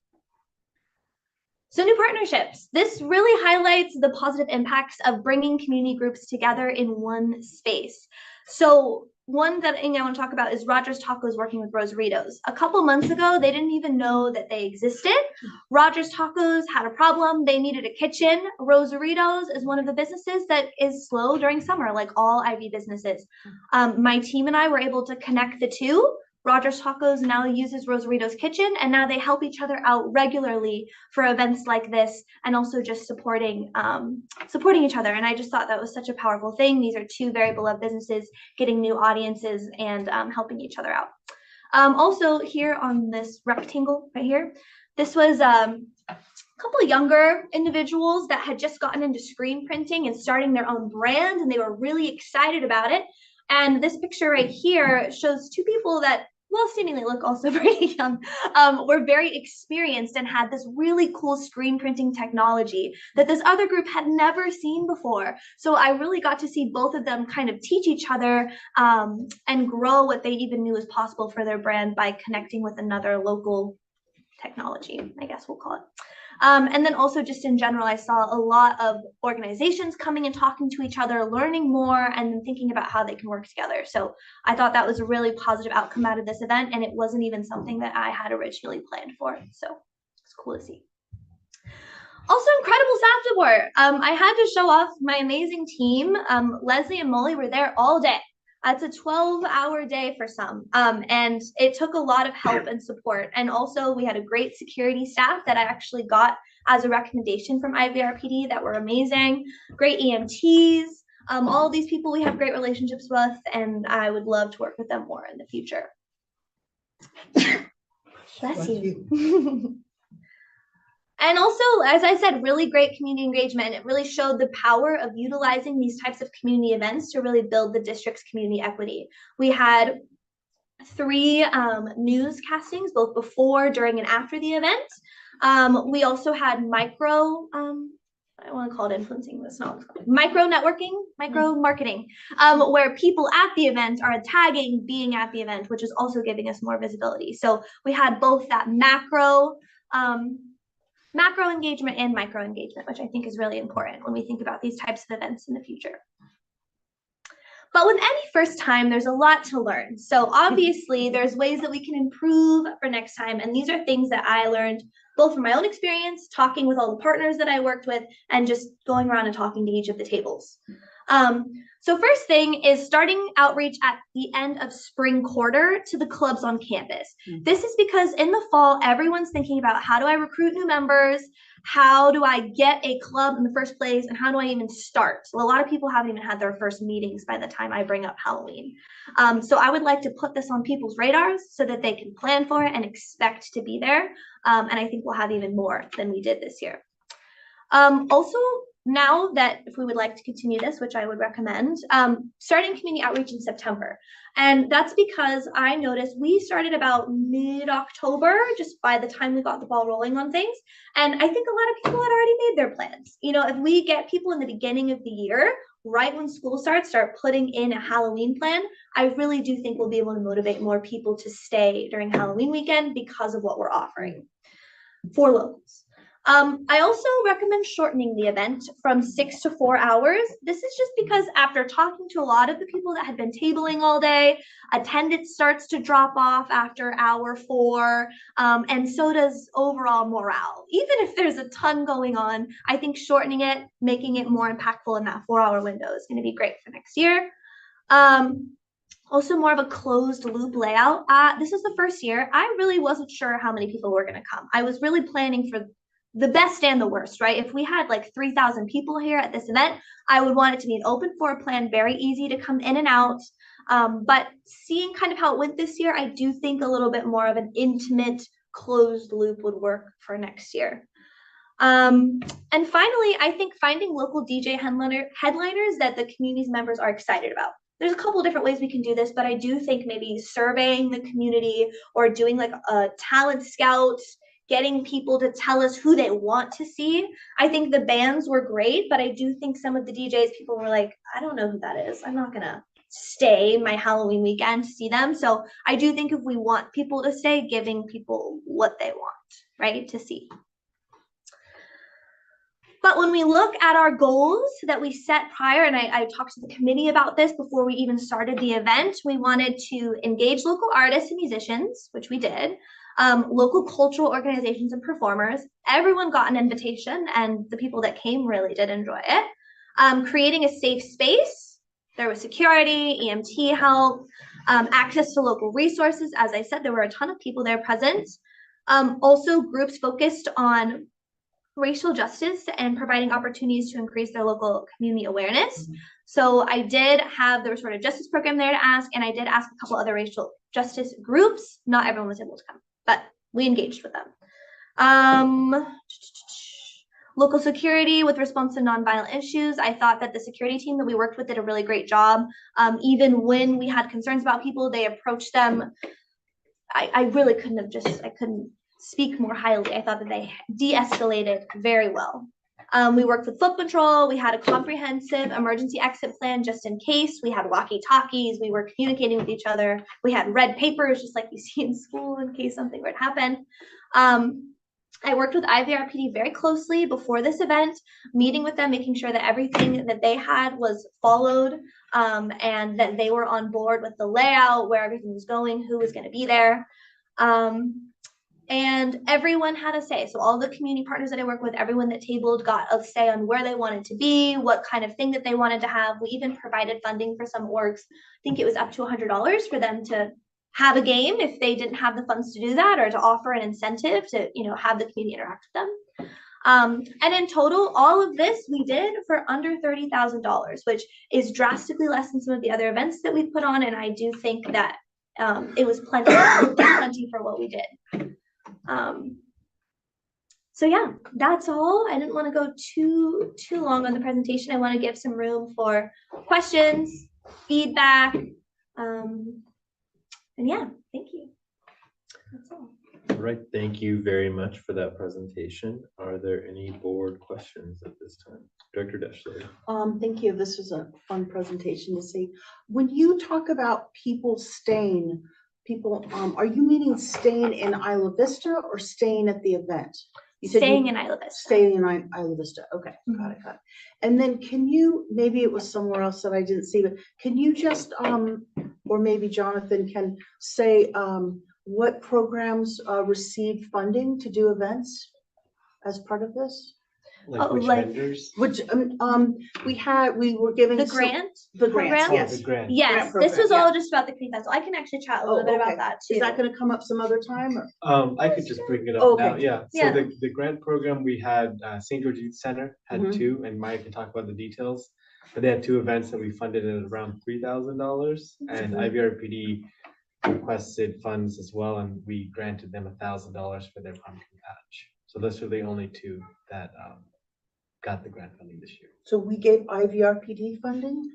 So new partnerships. This really highlights the positive impacts of bringing community groups together in one space. So one that I want to talk about is Rogers Tacos working with Rosaritos. A couple months ago, they didn't even know that they existed. Rogers Tacos had a problem. They needed a kitchen. Rosaritos is one of the businesses that is slow during summer, like all Ivy businesses. My team and I were able to connect the two. Rogers Tacos now uses Rosarito's kitchen, and now they help each other out regularly for events like this, and also just supporting each other. And I just thought that was such a powerful thing. These are two very beloved businesses getting new audiences and helping each other out. Also here on this rectangle right here, this was a couple of younger individuals that had just gotten into screen printing and starting their own brand, and they were really excited about it. And this picture right here shows two people that, well, seemingly look also pretty young, were very experienced and had this really cool screen printing technology that this other group had never seen before. So I really got to see both of them kind of teach each other and grow what they even knew was possible for their brand by connecting with another local technology, I guess we'll call it. And then also just in general, I saw a lot of organizations coming and talking to each other, learning more, and then thinking about how they can work together. So I thought that was a really positive outcome out of this event, and it wasn't even something that I had originally planned for. So it's cool to see. Also incredible staff support. I had to show off my amazing team. Leslie and Molly were there all day. It's a 12-hour day for some, and it took a lot of help and support. And also we had a great security staff that I actually got as a recommendation from IVRPD that were amazing. Great EMTs, all of these people we have great relationships with, and I would love to work with them more in the future. Bless you. And also, as I said, really great community engagement. It really showed the power of utilizing these types of community events to really build the district's community equity. We had 3 news castings, both before, during, and after the event. We also had micro, I want to call it influencing, that's not what it's called. Micro networking, micro marketing, where people at the event are tagging being at the event, which is also giving us more visibility. So we had both that macro engagement and micro engagement, which I think is really important when we think about these types of events in the future. But with any first time, there's a lot to learn. So obviously there's ways that we can improve for next time. And these are things that I learned both from my own experience, talking with all the partners that I worked with, and just going around and talking to each of the tables. So first thing is starting outreach at the end of spring quarter to the clubs on campus. This is because in the fall, everyone's thinking about how do I recruit new members? How do I get a club in the first place? And how do I even start? So a lot of people haven't even had their first meetings by the time I bring up Halloween. So I would like to put this on people's radars so that they can plan for it and expect to be there. And I think we'll have even more than we did this year. Also, now that if we would like to continue this, which I would recommend, starting community outreach in September. And that's because I noticed we started about mid-October, just by the time we got the ball rolling on things. And I think a lot of people had already made their plans. You know, if we get people in the beginning of the year, right when school starts, start putting in a Halloween plan, I really do think we'll be able to motivate more people to stay during Halloween weekend because of what we're offering for locals. I also recommend shortening the event from 6 to 4 hours. This is just because after talking to a lot of the people that had been tabling all day, attendance starts to drop off after hour 4, and so does overall morale. Even if there's a ton going on, I think shortening it, making it more impactful in that 4-hour window is going to be great for next year. Also more of a closed loop layout. This is the first year. I really wasn't sure how many people were going to come. I was really planning for the best and the worst, right? If we had like 3,000 people here at this event, I would want it to be an open floor plan, very easy to come in and out. But seeing kind of how it went this year, I do think a little bit more of an intimate closed loop would work for next year. And finally, I think finding local DJ headliners that the community's members are excited about. There's a couple of different ways we can do this, but I do think maybe surveying the community or doing like a talent scout, getting people to tell us who they want to see. I think the bands were great, but I do think some of the DJs, people were like, I don't know who that is. I'm not gonna stay my Halloween weekend to see them. So I do think if we want people to stay, giving people what they want, right, to see. But when we look at our goals that we set prior, and I talked to the committee about this before we even started the event, we wanted to engage local artists and musicians, which we did, local cultural organizations and performers. Everyone got an invitation, and the people that came really did enjoy it. Creating a safe space. There was security, EMT help, access to local resources. As I said, there were a ton of people there present. Also, groups focused on racial justice and providing opportunities to increase their local community awareness. So I did have the restorative justice program there to ask, and I did ask a couple other racial justice groups. Not everyone was able to come, but we engaged with them. Local security with response to nonviolent issues. I thought that the security team that we worked with did a really great job. Even when we had concerns about people, they approached them. I really couldn't speak more highly. I thought that they de-escalated very well. We worked with foot patrol. We had a comprehensive emergency exit plan just in case. We had walkie-talkies. We were communicating with each other. We had red papers, just like you see in school in case something were to happen. I worked with IVRPD very closely before this event, meeting with them, making sure that everything that they had was followed, and that they were on board with the layout, where everything was going, who was going to be there. And everyone had a say. So all the community partners that I work with, everyone that tabled got a say on where they wanted to be, what kind of thing that they wanted to have. We even provided funding for some orgs. I think it was up to $100 for them to have a game if they didn't have the funds to do that, or to offer an incentive to, have the community interact with them. And in total, all of this we did for under $30,000, which is drastically less than some of the other events that we've put on. And I do think that it was plenty for what we did. So yeah, that's all. I didn't want to go too long on the presentation. I want to give some room for questions, feedback. And yeah, thank you. That's all. All right, thank you very much for that presentation. Are there any board questions at this time? Director Deschler. Thank you. This was a fun presentation to see. When you talk about people staying, are you meaning staying in Isla Vista or staying at the event? You said Staying in Isla Vista. Staying in Isla Vista. Okay, got it. And then can you, maybe it was somewhere else that I didn't see, but can you just, or maybe Jonathan can say, what programs received funding to do events as part of this? Like which vendors? Which, we were giving. The some- grant? The grants, program? Oh, yes. the grant. Yes, Grant this was program, all yeah. just about the Community Festival. I can actually chat a Oh, little bit okay. about that too. Is that gonna come up some other time or? I could just bring it up Okay. now, yeah. Yeah. So the grant program, we had St. George Youth Center had Mhm. 2, and Maya can talk about the details. But they had 2 events that we funded at around $3,000, and Mhm. IVRPD requested funds as well, and we granted them $1,000 for their pumpkin patch. So those were the only 2 that got the grant funding this year. So we gave IVRPD funding?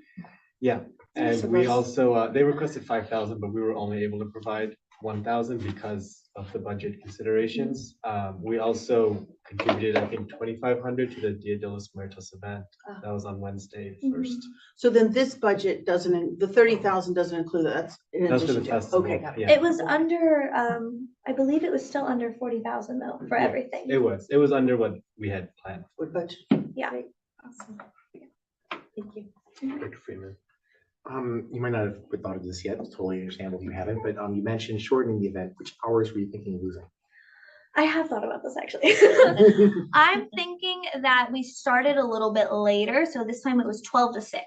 Yeah, and So we that's- also, they requested 5,000, but we were only able to provide 1,000 because of the budget considerations. We also contributed, I think, 2,500 to the Dia de los Muertos event. Ah. That was on Wednesday Mhm. 1st. So then this budget doesn't, the 30,000 doesn't include that, that's in That's for the addition to. festival. Okay, got it. Yeah, It was under, I believe it was still under 40,000 though for Yeah, everything. it was under what we had planned. What budget? Yeah. Great. Awesome. Thank you. Director Freeman. You might not have thought of this yet, it's totally understandable if you haven't, but you mentioned shortening the event. Which hours were you thinking of losing? I have thought about this actually. I'm thinking that we started a little bit later. So this time it was 12 to 6.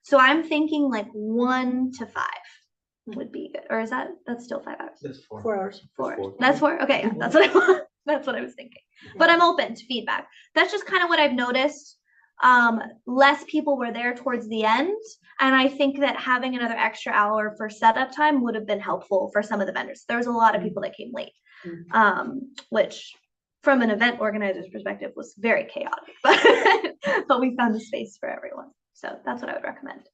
So I'm thinking like 1 to 5 would be good. Or is that's still 5 hours? That's 4. 4 hours. 4. four. That's 4. Okay, yeah, that's what that's what I was thinking. But I'm open to feedback. That's just kind of what I've noticed. Less people were there towards the end, and I think that having another extra hour for setup time would have been helpful for some of the vendors. There was a lot of people that came late, which from an event organizer's perspective was very chaotic, but we found a space for everyone. So that's what I would recommend.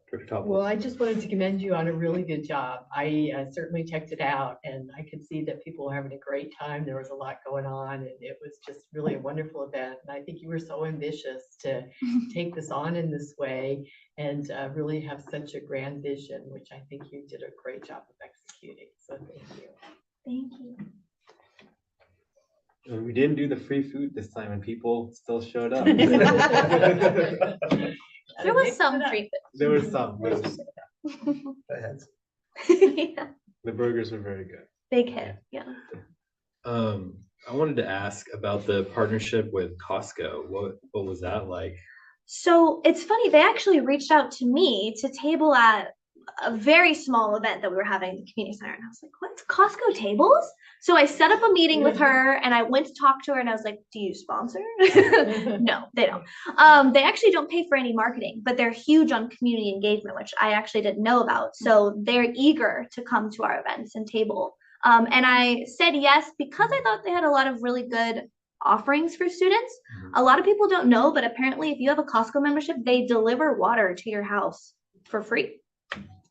Director Topol. Well, I just wanted to commend you on a really good job. I certainly checked it out and I could see that people were having a great time. There was a lot going on and it was just really a wonderful event. And I think you were so ambitious to take this on in this way and really have such a grand vision, which I think you did a great job of executing. So thank you. Thank you. And we didn't do the free food this time, and people still showed up. There was some free food. There were some, but Yeah, the burgers were very good. big hit. Yeah. I wanted to ask about the partnership with Costco. What was that like? So it's funny, they actually reached out to me to table at a very small event that we were having at the community center. And I was like, what's Costco tables? So I set up a meeting with her and I went to talk to her and I was like, do you sponsor? No, they don't. They actually don't pay for any marketing, but they're huge on community engagement, which I actually didn't know about. So they're eager to come to our events and table. And I said yes, because I thought they had a lot of really good offerings for students. A lot of people don't know, but apparently if you have a Costco membership, they deliver water to your house for free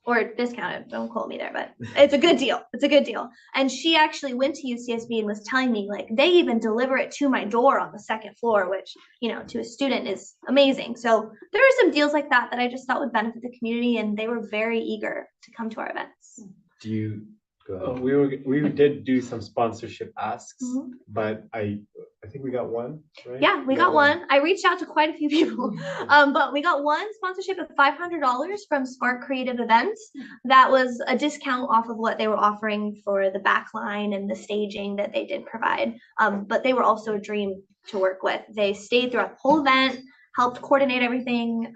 or discounted. Don't quote me there, but it's a good deal. It's a good deal. And she actually went to UCSB and was telling me like they even deliver it to my door on the 2nd floor, which, you know, to a student is amazing. So there are some deals like that that I just thought would benefit the community, and they were very eager to come to our events. Do you go ahead? We did do some sponsorship asks, Mhm. but I think we got one, right? Yeah, we got one. I reached out to quite a few people, but we got one sponsorship of $500 from Spark Creative Events. That was a discount off of what they were offering for the backline and the staging that they did provide. But they were also a dream to work with. They stayed throughout the whole event, helped coordinate everything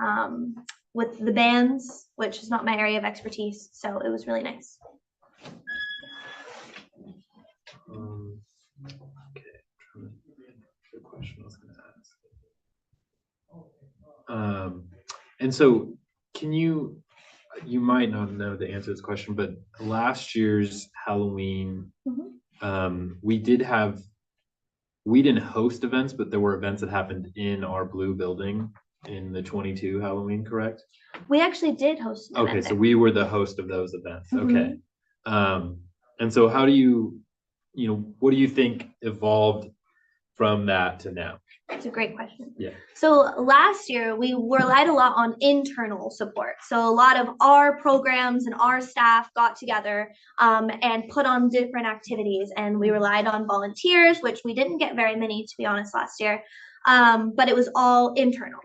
with the bands, which is not my area of expertise. So it was really nice. question I was gonna ask. And so can you might not know the answer to this question, but last year's Halloween, we didn't host events, but there were events that happened in our blue building in the 22 Halloween, correct? We actually did host an Okay, event so there. we were the host of those events. Mhm. Okay. And so how do you what do you think evolved from that to now? It's a great question. Yeah. So last year we relied a lot on internal support. So a lot of our programs and our staff got together and put on different activities, and we relied on volunteers, which we didn't get very many, to be honest, last year. But it was all internal.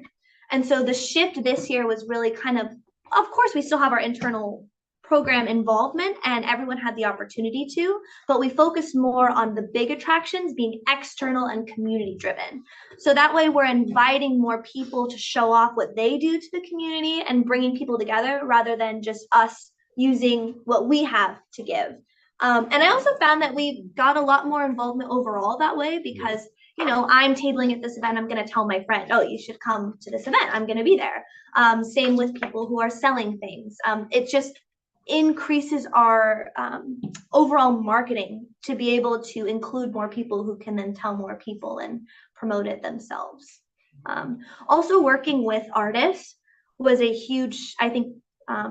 And so the shift this year was really kind of course, we still have our internal program involvement and everyone had the opportunity to, but we focused more on the big attractions being external and community driven. So that way we're inviting more people to show off what they do to the community and bringing people together rather than just us using what we have to give. And I also found that we got a lot more involvement overall that way because I'm tabling at this event, I'm going to tell my friend, oh, you should come to this event, I'm going to be there. Same with people who are selling things. It just increases our overall marketing to be able to include more people who can then tell more people and promote it themselves. Also working with artists was a huge, I think,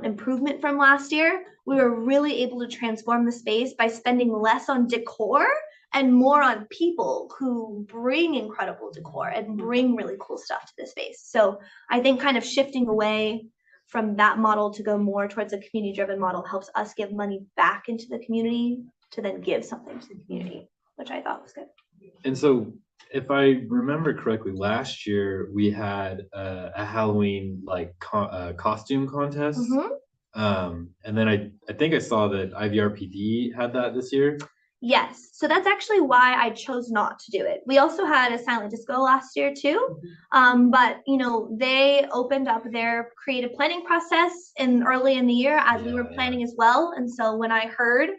improvement from last year. We were really able to transform the space by spending less on decor and more on people who bring incredible decor and bring really cool stuff to the space. So I think kind of shifting away from that model to go more towards a community-driven model helps us give money back into the community to then give something to the community, which I thought was good. And so if I remember correctly, last year we had a Halloween costume contest. And then I think I saw that IVRPD had that this year. Yes, so that's actually why I chose not to do it. We also had a silent disco last year too, but they opened up their creative planning process early in the year as we were planning as well. And so when I heard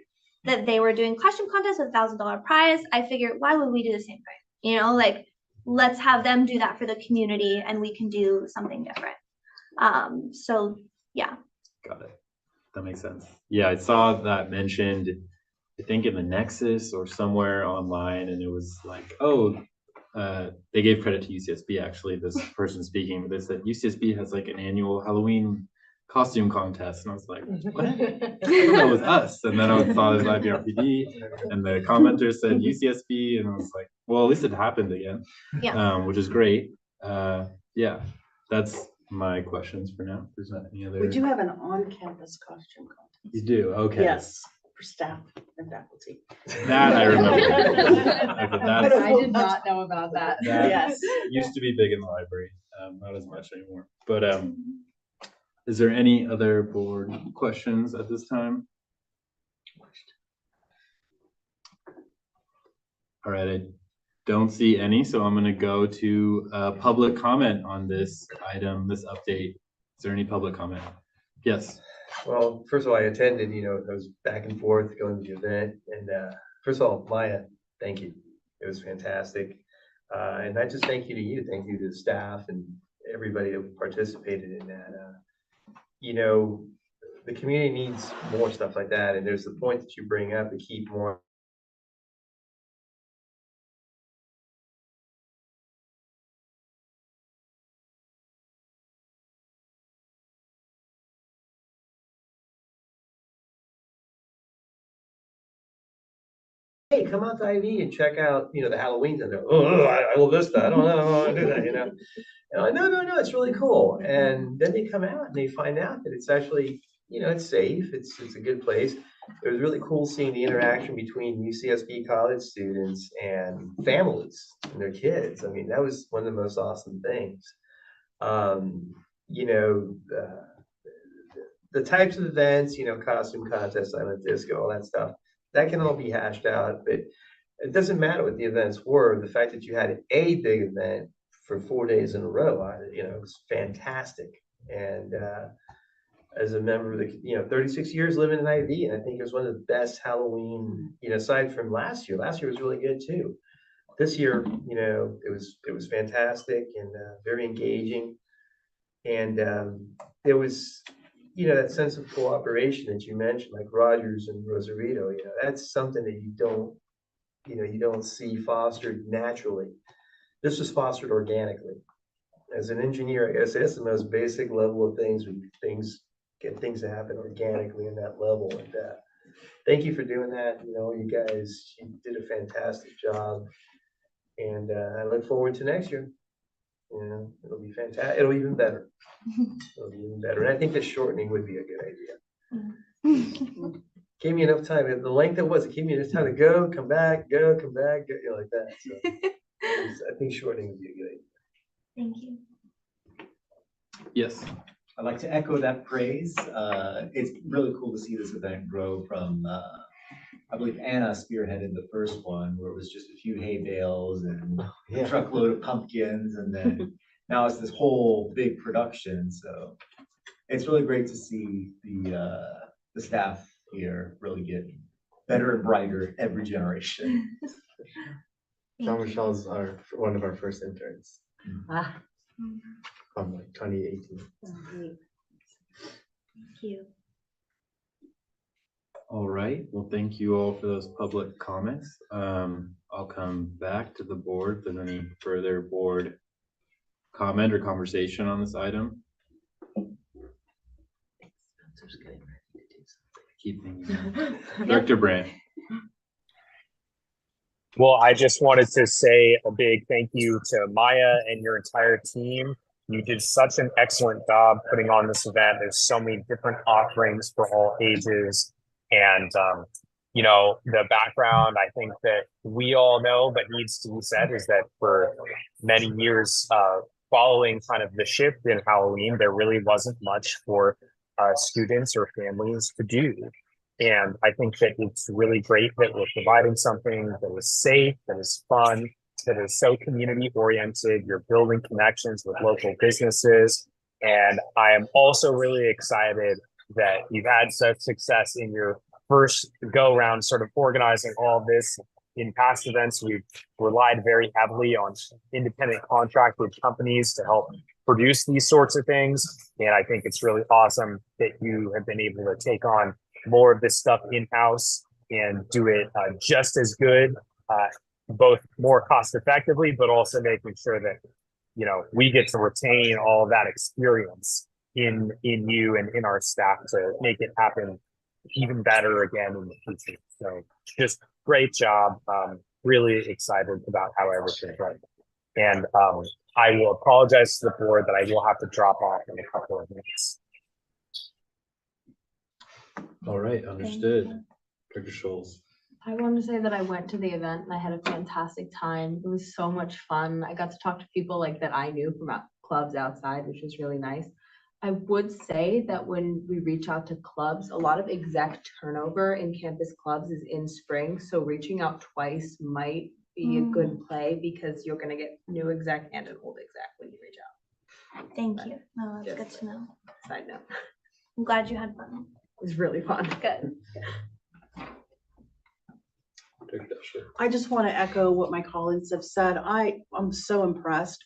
that they were doing costume contest with $1,000 prize, I figured, why would we do the same thing? Let's have them do that for the community, and we can do something different. So yeah. Got it. That makes sense. Yeah, I saw that mentioned, I think in the Nexus or somewhere online, and it was like, oh, they gave credit to UCSB actually, this person speaking, but they said UCSB has like an annual Halloween costume contest. And I was like, what? I thought that was us. And then I saw it was IVRPD, and the commenter said UCSB, and I was like, well, at least it happened again, which is great. Yeah, that's my questions for now. There's not any other. We do have an on-campus costume contest. You do? Okay. Yes, for staff and faculty. That I remember. I did not know about that. Yes. Used to be big in the library, not as much anymore. But is there any other board questions at this time? All right, I don't see any, so I'm going to go to public comment on this item, this update. Is there any public comment? Yes. Well, first of all, I attended, I was back and forth going to the event. And first of all, Maya, thank you. It was fantastic. And not just thank you to you, thank you to the staff and everybody that participated in that. The community needs more stuff like that. And there's the point that you bring up to keep more. Hey, come out to IV and check out, the Halloweens. And they're, I love this stuff. I don't know, I don't want to do that, And I'm like, no, it's really cool. And then they come out and they find out that it's actually, it's safe. It's a good place. It was really cool seeing the interaction between UCSB college students and families and their kids. I mean, that was one of the most awesome things. The types of events, costume contests, silent disco, all that stuff, that can all be hashed out, but it doesn't matter what the events were. The fact that you had a big event for 4 days in a row, it was fantastic. And as a member of the, 36 years living in IV, and I think it was one of the best Halloween, aside from last year. Last year was really good too. this year, you know, it was fantastic and very engaging. And there was, you know, that sense of cooperation that you mentioned, like Rogers and Rosarito, you know, that's something that you don't see fostered naturally. This was fostered organically. As an engineer, I guess that's the most basic level of things, when get things to happen organically in that level like that. Thank you for doing that. You know, you guys, you did a fantastic job. And I look forward to next year. You know, it'll be fantastic. It'll be even better. It'll be even better. And I think the shortening would be a good idea. Gave me enough time. The length it was, it gave me enough time to go, come back, go, you know, like that. So I think shortening would be a good idea. Thank you. Yes. I'd like to echo that praise. It's really cool to see this event grow from, I believe Anna spearheaded the first one where it was just a few hay bales and a truckload of pumpkins. And then now it's this whole big production. So it's really great to see the staff here really get better and brighter every generation. Jean-Michel's one of our first interns Ah, from like 2018. great. Thank you. All right. Well, thank you all for those public comments. I'll come back to the board if there's any further board comment or conversation on this item. Keep thinking. Director Brand. Well, I just wanted to say a big thank you to Maya and your entire team. You did such an excellent job putting on this event. There's so many different offerings for all ages. And, you know, the background, I think that we all know, but needs to be said, is that for many years following kind of the shift in Halloween, there really wasn't much for students or families to do. And I think that it's really great that we're providing something that is safe, that is fun, that is so community oriented. You're building connections with local businesses. And I am also really excited that you've had such success in your first go round sort of organizing all of this. In past events, we've relied very heavily on independent contracted companies to help produce these sorts of things. And I think it's really awesome that you have been able to take on more of this stuff in-house and do it just as good, both more cost effectively, but also making sure that, you know, we get to retain all of that experience in you and in our staff to make it happen even better again in the future. So just great job. Really excited about how everything went. And I will apologize to the board that I will have to drop off in a couple of minutes. All right, understood. Director Scholes. I wanted to say that I went to the event and I had a fantastic time. It was so much fun. I got to talk to people like that I knew from clubs outside, which was really nice. I would say that when we reach out to clubs, a lot of exec turnover in campus clubs is in spring. So reaching out twice might be a good play because you're going to get new exec and an old exec when you reach out. Thank you. No, that's good to know. Side note. I'm glad you had fun. It was really fun. Good. I just want to echo what my colleagues have said. I'm so impressed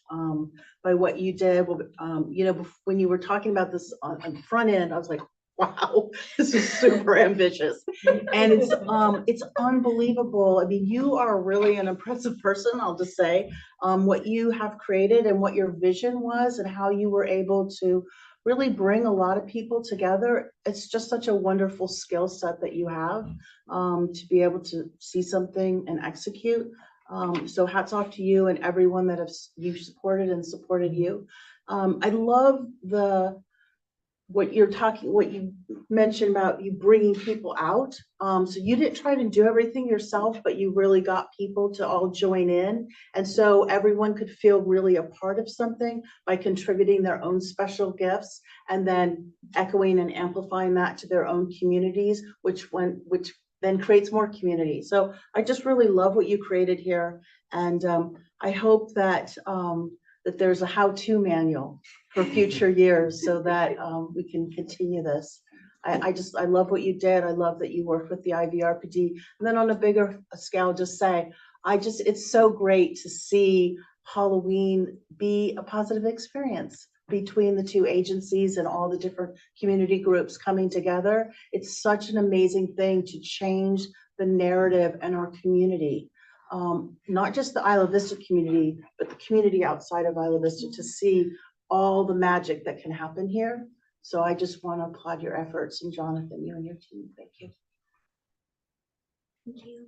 by what you did. You know, when you were talking about this on the front end, I was like, wow, this is super ambitious. And it's unbelievable. I mean, you are really an impressive person, I'll just say, what you have created and what your vision was and how you were able to really bring a lot of people together. It's just such a wonderful skill set that you have to be able to see something and execute. So hats off to you and everyone that you've supported and supported you. I love what you mentioned about you bringing people out. So you didn't try to do everything yourself, but you really got people to all join in. And so everyone could feel really a part of something by contributing their own special gifts and then echoing and amplifying that to their own communities, which then creates more community. So I just really love what you created here. And I hope that there's a how-to manual for future years so that we can continue this. I love what you did. I love that you worked with the IVRPD. And then on a bigger scale, just say, it's so great to see Halloween be a positive experience between the two agencies and all the different community groups coming together. It's such an amazing thing to change the narrative in our community. Not just the Isla Vista community, but the community outside of Isla Vista, to see all the magic that can happen here. So I just want to applaud your efforts, and Jonathan, you and your team, thank you. Thank you.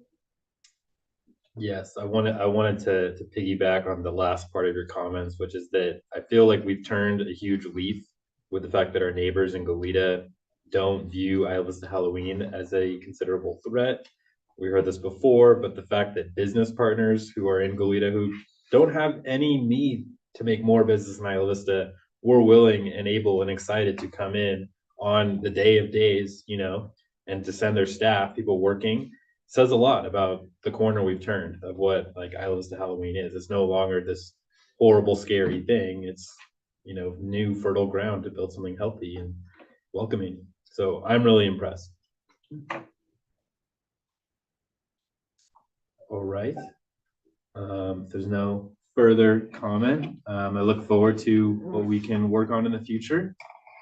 Yes, I wanted to piggyback on the last part of your comments, which is that I feel like we've turned a huge leaf with the fact that our neighbors in Goleta don't view Isla Vista Halloween as a considerable threat. We heard this before, but the fact that business partners who are in Goleta who don't have any need to make more business in Isla Vista were willing and able and excited to come in on the day of days, you know, and to send their staff, people working, says a lot about the corner we've turned of what like Isla Vista Halloween is. It's no longer this horrible, scary thing. It's, you know, new fertile ground to build something healthy and welcoming. So I'm really impressed. All right. If there's no further comment, I look forward to what we can work on in the future.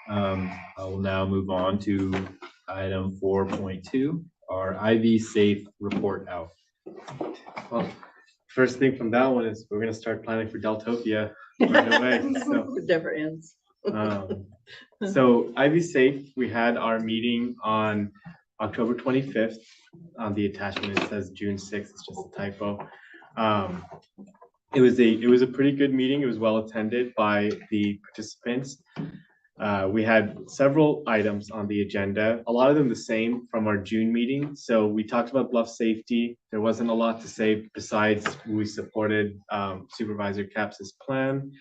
I will now move on to item 4.2, our IV Safe report out. Well, first thing from that one is we're gonna start planning for Deltopia right away. So, It never ends. so IV Safe, we had our meeting on October 25th. On the attachment, it says June 6th. It's just a typo. It was a pretty good meeting. It was well attended by the participants. We had several items on the agenda, a lot of them the same from our June meeting. So we talked about bluff safety. There wasn't a lot to say besides we supported Supervisor Caps's plan.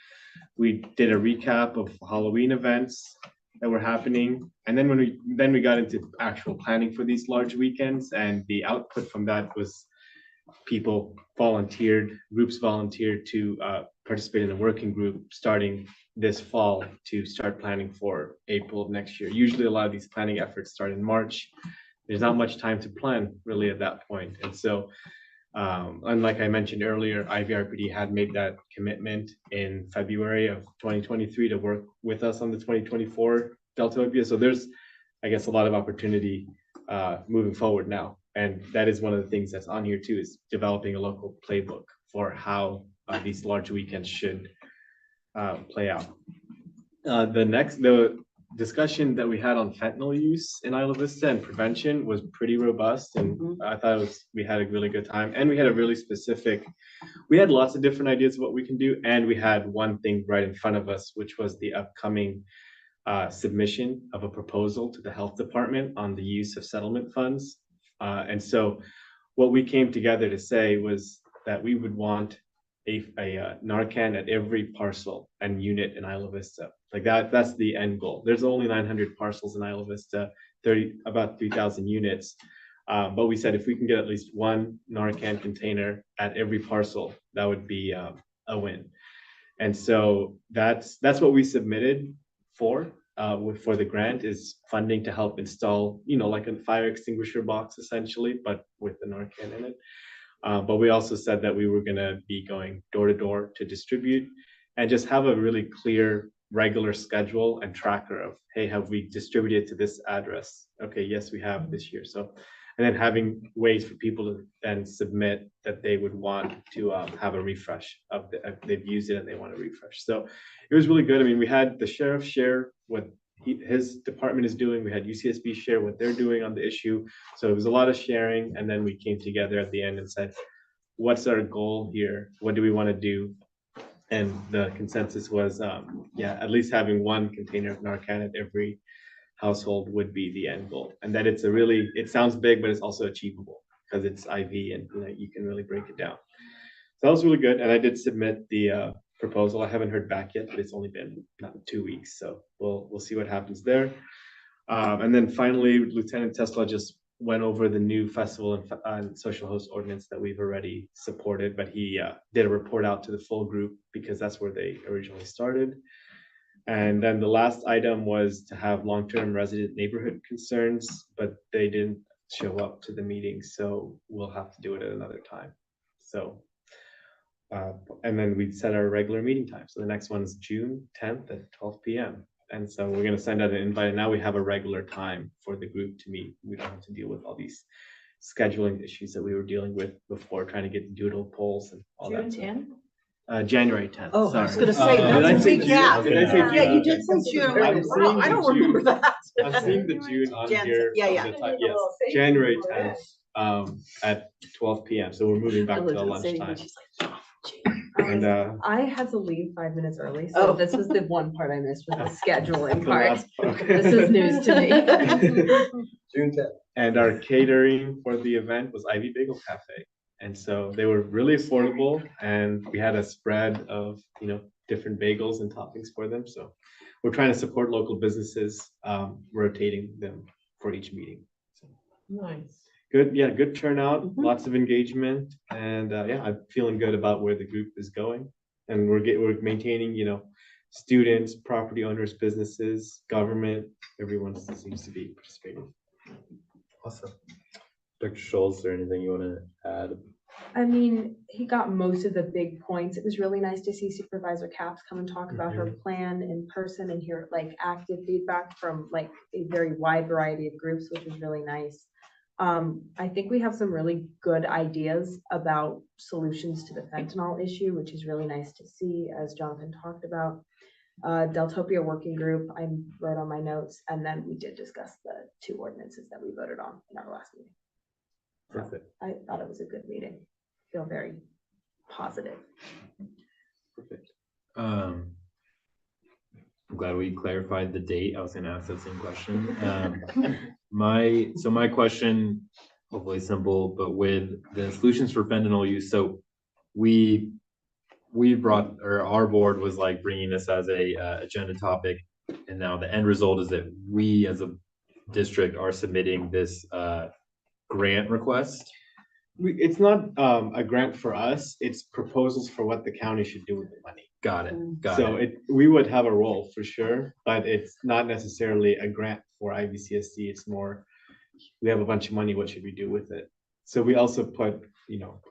We did a recap of Halloween events that were happening. And then when we got into actual planning for these large weekends, and the output from that was people groups volunteered to participate in a working group starting this fall to start planning for April of next year. Usually a lot of these planning efforts start in March. There's not much time to plan really at that point. And so, unlike I mentioned earlier, IVRPD had made that commitment in February of 2023 to work with us on the 2024 Deltopia. So there's, I guess, a lot of opportunity moving forward now. And that is one of the things that's on here too, is developing a local playbook for how these large weekends should play out. The discussion that we had on fentanyl use in Isla Vista and prevention was pretty robust, and I thought we had a really good time, and we had we had lots of different ideas of what we can do, and we had one thing right in front of us, which was the upcoming submission of a proposal to the health department on the use of settlement funds. And so what we came together to say was that we would want a Narcan at every parcel and unit in Isla Vista. Like that's the end goal. There's only 900 parcels in Isla Vista, about 3,000 units. But we said if we can get at least one Narcan container at every parcel, that would be a win. And so that's what we submitted for the grant, is funding to help install, like a fire extinguisher box essentially, but with the Narcan in it. But we also said that we were going to be going door to door to distribute and just have a really clear, regular schedule and tracker of, hey, have we distributed to this address? Okay, yes, we have this year. So, and then having ways for people to then submit that they would want to have a refresh of they've used it and they want to refresh. So it was really good. I mean, we had the sheriff share what his department is doing. We had UCSB share what they're doing on the issue. So it was a lot of sharing. And then we came together at the end and said, what's our goal here? What do we want to do? And the consensus was, at least having one container of Narcan at every household would be the end goal. And that it sounds big, but it's also achievable because it's IV and you can really break it down. So that was really good. And I did submit the proposal. I haven't heard back yet, but it's only been 2 weeks. So we'll see what happens there. And then finally, Lieutenant Tesla just went over the new festival and social host ordinance that we've already supported, but he did a report out to the full group because that's where they originally started. And then the last item was to have long-term resident neighborhood concerns, but they didn't show up to the meeting, so we'll have to do it at another time. So, and then we'd set our regular meeting time. So the next one is June 10th at 12 p.m. And so we're gonna send out an invite, and now we have a regular time for the group to meet. We don't have to deal with all these scheduling issues that we were dealing with before, trying to get doodle polls and all that. June stuff. 10? January 10th. Oh, I was sorry. gonna say, Did I that's a say big June? gap. Did I say Yeah, Yeah, June? you Okay. did say June. I'm Wow, seeing I the don't remember June. that. I'm seeing the June on Jan- here. yeah, from yeah. the time- Yes, January 10th, at 12 p.m. So we're moving back to the lunchtime. And I had to leave 5 minutes early, Oh. so this was the one part I missed with the scheduling the part. last- okay. This is news to me. June 10th. And our catering for the event was Ivy Bagel Cafe. And so they were really affordable, and we had a spread of, different bagels and toppings for them. So we're trying to support local businesses, rotating them for each meeting. So Nice. good, yeah, good turnout, Mhm. lots of engagement, and yeah, I'm feeling good about where the group is going. And we're maintaining, students, property owners, businesses, government, everyone seems to be participating. Awesome. Dr. Schultz, is there anything you want to add? I mean, he got most of the big points. It was really nice to see Supervisor Caps come and talk about her plan in person and hear like active feedback from like a very wide variety of groups, which was really nice. I think we have some really good ideas about solutions to the fentanyl issue, which is really nice to see, as Jonathan talked about. Deltopia working group, I wrote on my notes, and then we did discuss the 2 ordinances that we voted on in our last meeting. Perfect. I thought it was a good meeting. Feel very positive. Perfect. I'm glad we clarified the date. I was gonna ask that same question. My question, hopefully simple, but with the solutions for fentanyl use, so we brought, or our board was like bringing this as a agenda topic, and now the end result is that we as a district are submitting this grant request. It's not a grant for us, it's proposals for what the county should do with the money. Got it. So we would have a role for sure, but it's not necessarily a grant for IVCSD. It's more, we have a bunch of money, what should we do with it? So we also put,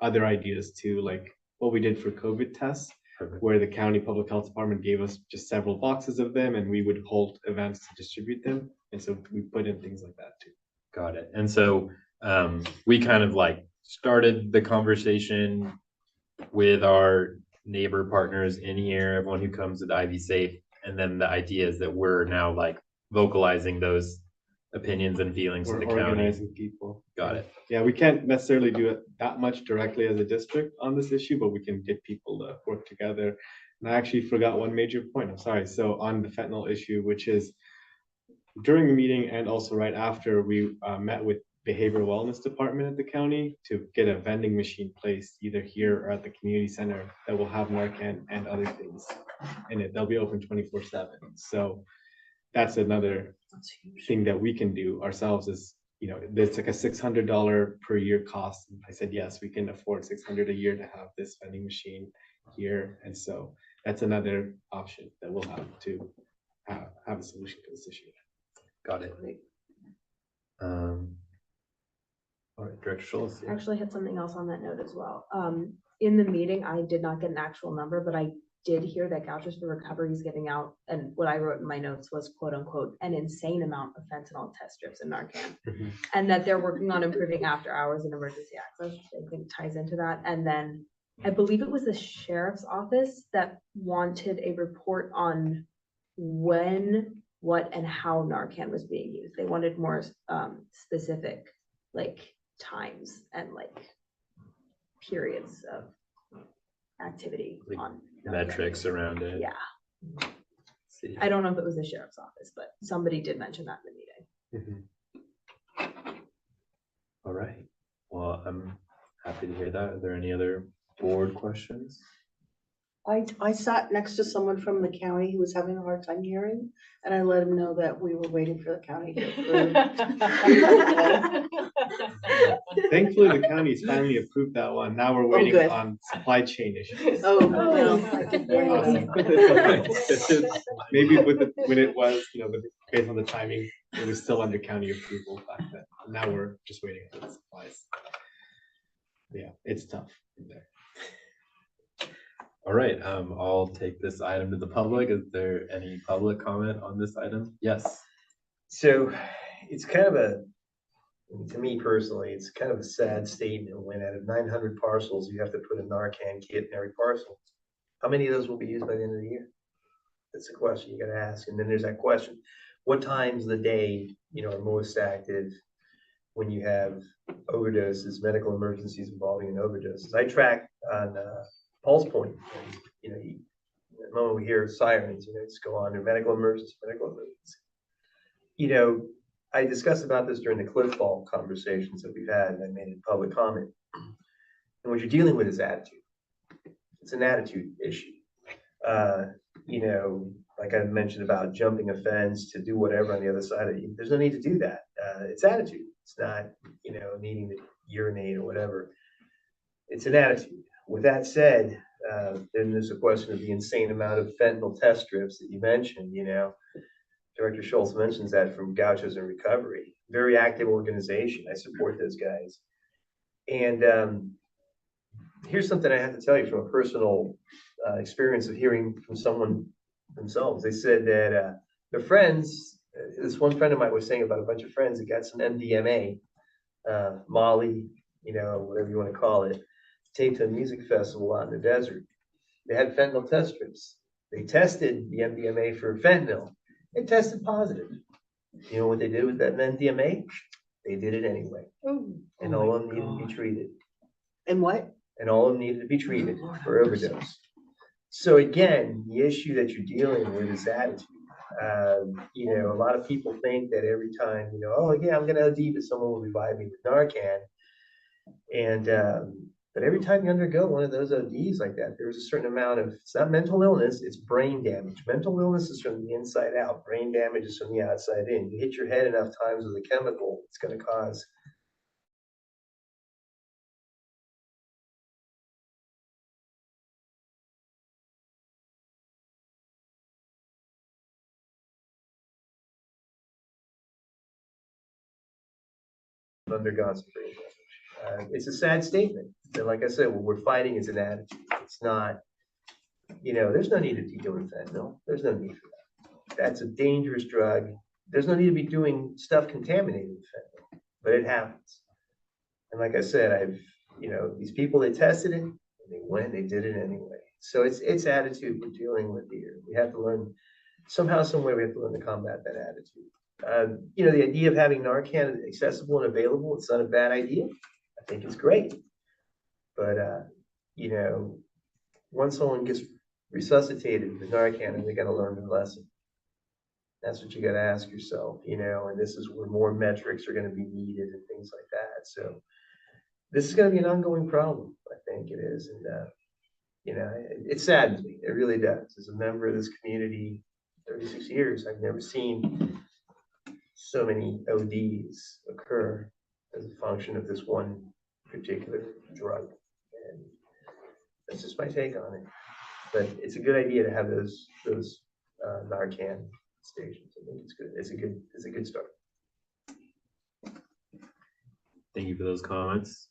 other ideas too, like what we did for COVID tests, Perfect. where the county public health department gave us just several boxes of them, and we would hold events to distribute them. And so we put in things like that too. Got it. And so we kind of like started the conversation with our neighbor partners in here, everyone who comes to the Ivy Safe, and then the idea is that we're now like vocalizing those opinions and feelings to We're the county. organizing people. Got it. Yeah, we can't necessarily do it that much directly as a district on this issue, but we can get people to work together. And I actually forgot one major point, I'm sorry. So on the fentanyl issue, which is during the meeting and also right after, we met with behavioral wellness department at the county to get a vending machine placed either here or at the community center that will have Narcan and other things in it. They'll be open 24/7. So that's another thing that we can do ourselves is, there's like a $600 per year cost. I said, yes, we can afford $600 a year to have this vending machine here. And so that's another option that we'll have to have a solution to this issue. Got it. All right, Director Schultz. I actually had something else on that note as well. In the meeting, I did not get an actual number, but I did hear that Vouchers for Recovery is giving out, and what I wrote in my notes was quote unquote, an insane amount of fentanyl test strips and Narcan. And that they're working on improving after hours and emergency access, which I think ties into that. And then I believe it was the sheriff's office that wanted a report on when, what, and how Narcan was being used. They wanted more specific like times and like periods of activity Like on Narcan. metrics around it. Yeah, See. I don't know if it was the sheriff's office, but somebody did mention that in the meeting. All right. Well, I'm happy to hear that. Are there any other board questions? I sat next to someone from the county who was having a hard time hearing, and I let him know that we were waiting for the county to approve. Thankfully, the county's finally approved that one. Now we're waiting good. on supply chain issues. Oh, Oh, no. Maybe when it was, based on the timing, it was still under county approval back then. Now we're just waiting for the supplies. Yeah, it's tough. All right, I'll take this item to the public. Is there any public comment on this item? Yes. So it's kind of to me personally, it's kind of a sad statement when out of 900 parcels, you have to put a Narcan kit in every parcel. How many of those will be used by the end of the year? That's a question you gotta ask. And then there's that question, what times of the day, are most active when you have overdoses, medical emergencies involving an overdoses? I track on Pulse Point, and, the moment we hear sirens, just go on to medical emergency. I discussed about this during the cliff ball conversations that we've had, and I made a public comment. And what you're dealing with is attitude. It's an attitude issue. Like I mentioned about jumping a fence to do whatever on the other side of you. There's no need to do that. It's attitude. It's not, needing to urinate or whatever. It's an attitude. With that said, then there's a question of the insane amount of fentanyl test strips that you mentioned, Director Schultz mentions that from Gauchos in Recovery. Very active organization. I support those guys. And here's something I have to tell you from a personal experience of hearing from someone themselves. They said that their friends, this one friend of mine was saying about a bunch of friends that got some MDMA, Molly, whatever you want to call it, taped to a music festival out in the desert. They had fentanyl test strips. They tested the MDMA for fentanyl. It tested positive. You know what they did with that MDMA? They did it anyway. And all of them needed to be treated. And what? And all of them needed to be treated for overdose. So again, the issue that you're dealing with is attitude. A lot of people think that every time, oh yeah, I'm gonna OD, but someone will revive me with Narcan. And but every time you undergo one of those ODs like that, there's a certain amount of, it's not mental illness, it's brain damage. Mental illness is from the inside out. Brain damage is from the outside in. You hit your head enough times with a chemical, it's going to cause undergone some brain damage. It's a sad statement. And like I said, what we're fighting is an attitude. It's not, there's no need to deal with fentanyl. There's no need for that. That's a dangerous drug. There's no need to be doing stuff contaminated with fentanyl, but it happens. And like I said, these people, they tested it, and they went, they did it anyway. So it's attitude we're dealing with here. We have to learn, somehow, some way, we have to learn to combat that attitude. The idea of having Narcan accessible and available, it's not a bad idea. I think it's great. But, once someone gets resuscitated with Narcan, they got to learn their lesson. That's what you got to ask yourself, and this is where more metrics are going to be needed and things like that. So this is going to be an ongoing problem. I think it is. And, it saddens me. It really does. As a member of this community, 36 years, I've never seen so many ODs occur as a function of this one particular drug. And that's just my take on it. But it's a good idea to have those Narcan stations. I think it's good. It's a good start. Thank you for those comments.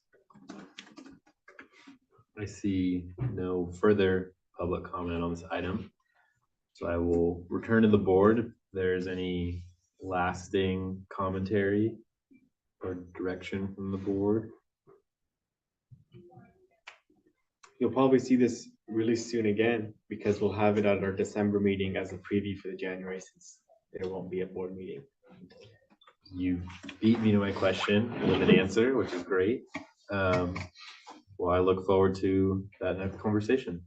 I see no further public comment on this item. So I will return to the board if there's any lasting commentary or direction from the board. You'll probably see this really soon again, because we'll have it at our December meeting as a preview for the January, since there won't be a board meeting. You beat me to my question with an answer, which is great. Well, I look forward to that next conversation.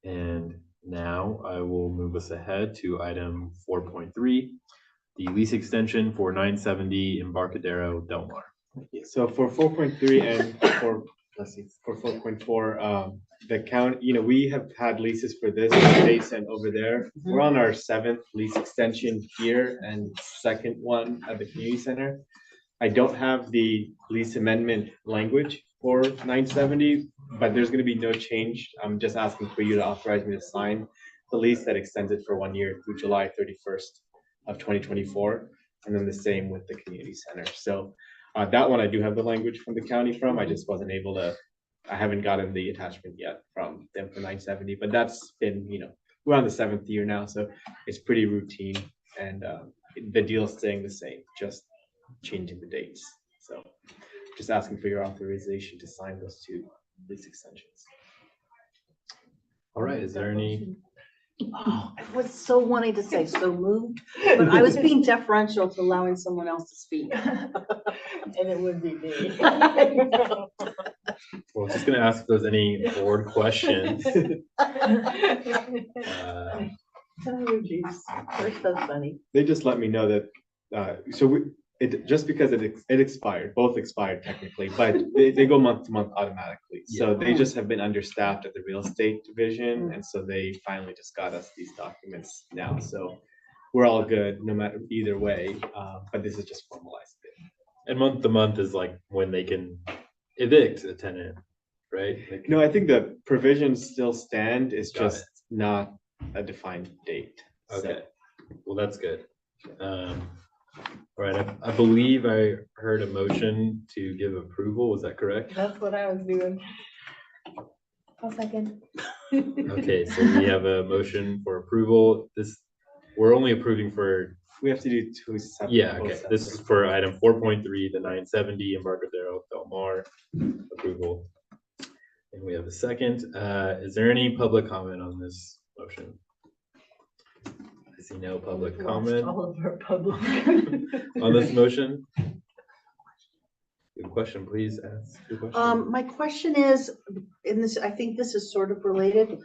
And now I will move us ahead to item 4.3, the lease extension for 970 Embarcadero Del Mar. So for 4.3 and for 4.4, the count, we have had leases for this space and over there. We're on our 7th lease extension here and 2nd one at the community center. I don't have the lease amendment language for 970, but there's going to be no change. I'm just asking for you to authorize me to sign the lease that extends it for 1 year through July 31st of 2024, and then the same with the community center. So that one I do have the language from the county from. I just wasn't able to I haven't gotten the attachment yet from them for 970, but that's been, we're on the 7th year now, so it's pretty routine, and the deal's staying the same, just changing the dates. So just asking for your authorization to sign those 2 lease extensions. All right, is there any, Oh, I was so wanting to say so moved, but I was being deferential to allowing someone else to speak. And it would be me. well, I was just gonna ask if there's any board questions. Oh, geez, they're so funny. They just let me know that, just because it expired, both expired technically, but they go month to month automatically. So they just have been understaffed at the real estate division, and so they finally just got us these documents now. So we're all good, no matter either way, but this is just formalized. And month to month is like when they can evict a tenant, right? Like, No, I think the provisions still stand, it's Got just not a defined date. So- okay, well, that's good. All right, I believe I heard a motion to give approval, was that correct? That's what I was doing. I'll second. Okay, so we have a motion for approval. We're only approving for, We have to do 2 separate. yeah, both okay, this is separate. for item 4.3, the 970 Embarcadero Del Mar approval. And we have a second. Is there any public comment on this motion? I see no public We've lost comment all of our public. on this motion. Good question, please ask your question. My question is, and this, I think this is sort of related,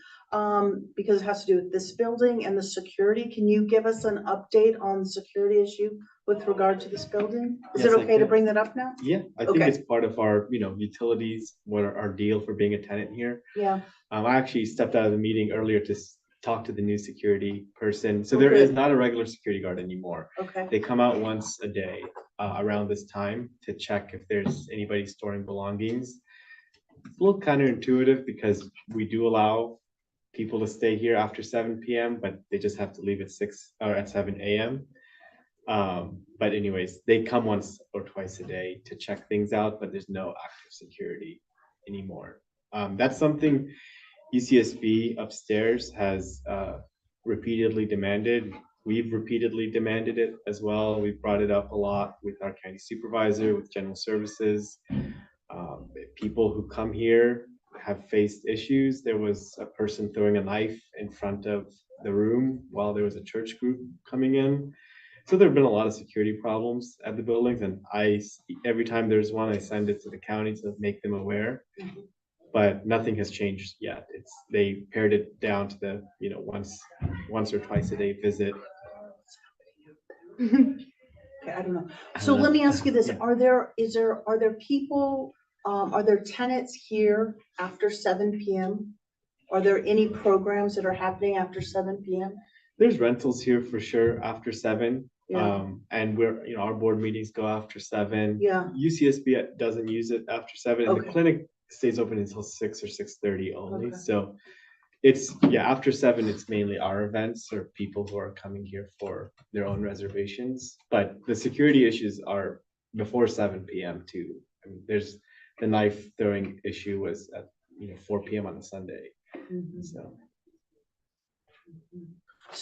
because it has to do with this building and the security. Can you give us an update on the security issue with regard to this building? Is it Yes, I okay to can. bring that up now? Yeah, I think Okay. it's part of our, utilities, what are our deal for being a tenant here. Yeah, I actually stepped out of the meeting earlier to talk to the new security person. So Oh, there is good. not a regular security guard anymore. okay. They come out once a day around this time to check if there's anybody storing belongings. It's a little counterintuitive because we do allow people to stay here after 7 p.m., but they just have to leave at 6 or at 7 a.m. But anyways, they come once or twice a day to check things out, but there's no active security anymore. That's something UCSB upstairs has repeatedly demanded. We've repeatedly demanded it as well. We've brought it up a lot with our county supervisor, with general services. People who come here have faced issues. There was a person throwing a knife in front of the room while there was a church group coming in. So there have been a lot of security problems at the buildings, and every time there's one, I send it to the county to make them aware. But nothing has changed yet. They pared it down to the, once or twice a day visit. Okay, I don't know. So let me ask you this, Yeah. are there people, are there tenants here after 7 p.m.? Are there any programs that are happening after 7 p.m.? There's rentals here for sure after 7. Yeah. And our board meetings go after 7. Yeah. UCSB doesn't use it after 7. And the Okay. clinic stays open until 6 or 6:30 only. Okay. So after 7, it's mainly our events or people who are coming here for their own reservations. But the security issues are before 7 p.m. too. I mean, there's the knife throwing issue was at 4 p.m. on a Sunday. Mhm. So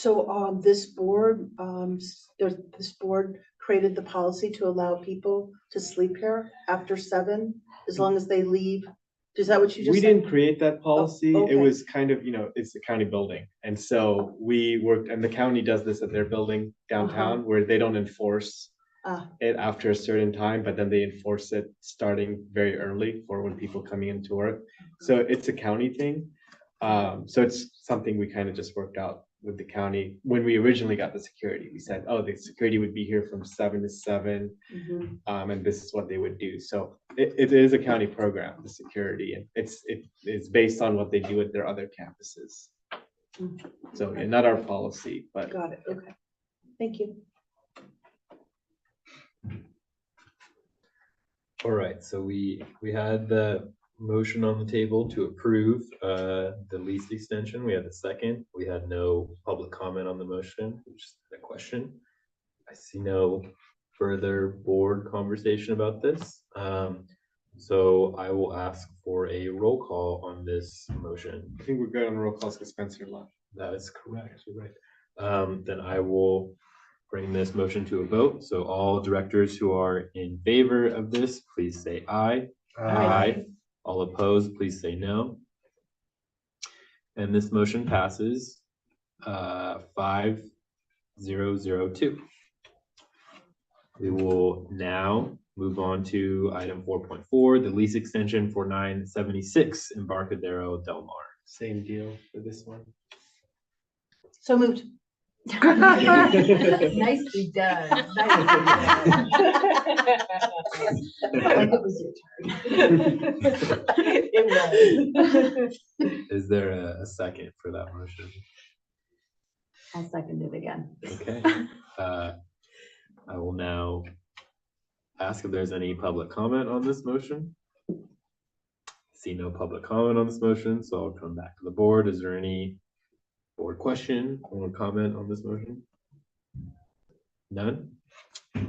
So, this board, this board created the policy to allow people to sleep here after 7, as long as they leave. Is that what you just we said? didn't create that policy. It okay. was kind of, it's a county building. And so we worked, and the county does this at their building downtown where they don't enforce Ah. it after a certain time, but then they enforce it starting very early for when people coming into work. So it's a county thing. So it's something we kind of just worked out with the county. When we originally got the security, we said, oh, the security would be here from 7 to 7. Mhm. And this is what they would do. So it is a county program, the security, and it's based on what they do at their other campuses. So not our policy, but Got it, okay. Thank you. All right, so we had the motion on the table to approve the lease extension. We had the second. We had no public comment on the motion, just a question. I see no further board conversation about this. So I will ask for a roll call on this motion. I think we're good on roll calls because Spencer left. That is correct, you're right. Then I will bring this motion to a vote. So all directors who are in favor of this, please say aye. Aye. All opposed, please say no. And this motion passes 5002. We will now move on to item 4.4, the lease extension for 976 Embarcadero Del Mar. Same deal for this one. So moved. Nicely done. Like it was your turn. It was. Is there a second for that motion? I'll second it again. Okay. I will now ask if there's any public comment on this motion. See no public comment on this motion, so I'll come back to the board. Is there any board question or comment on this motion? None?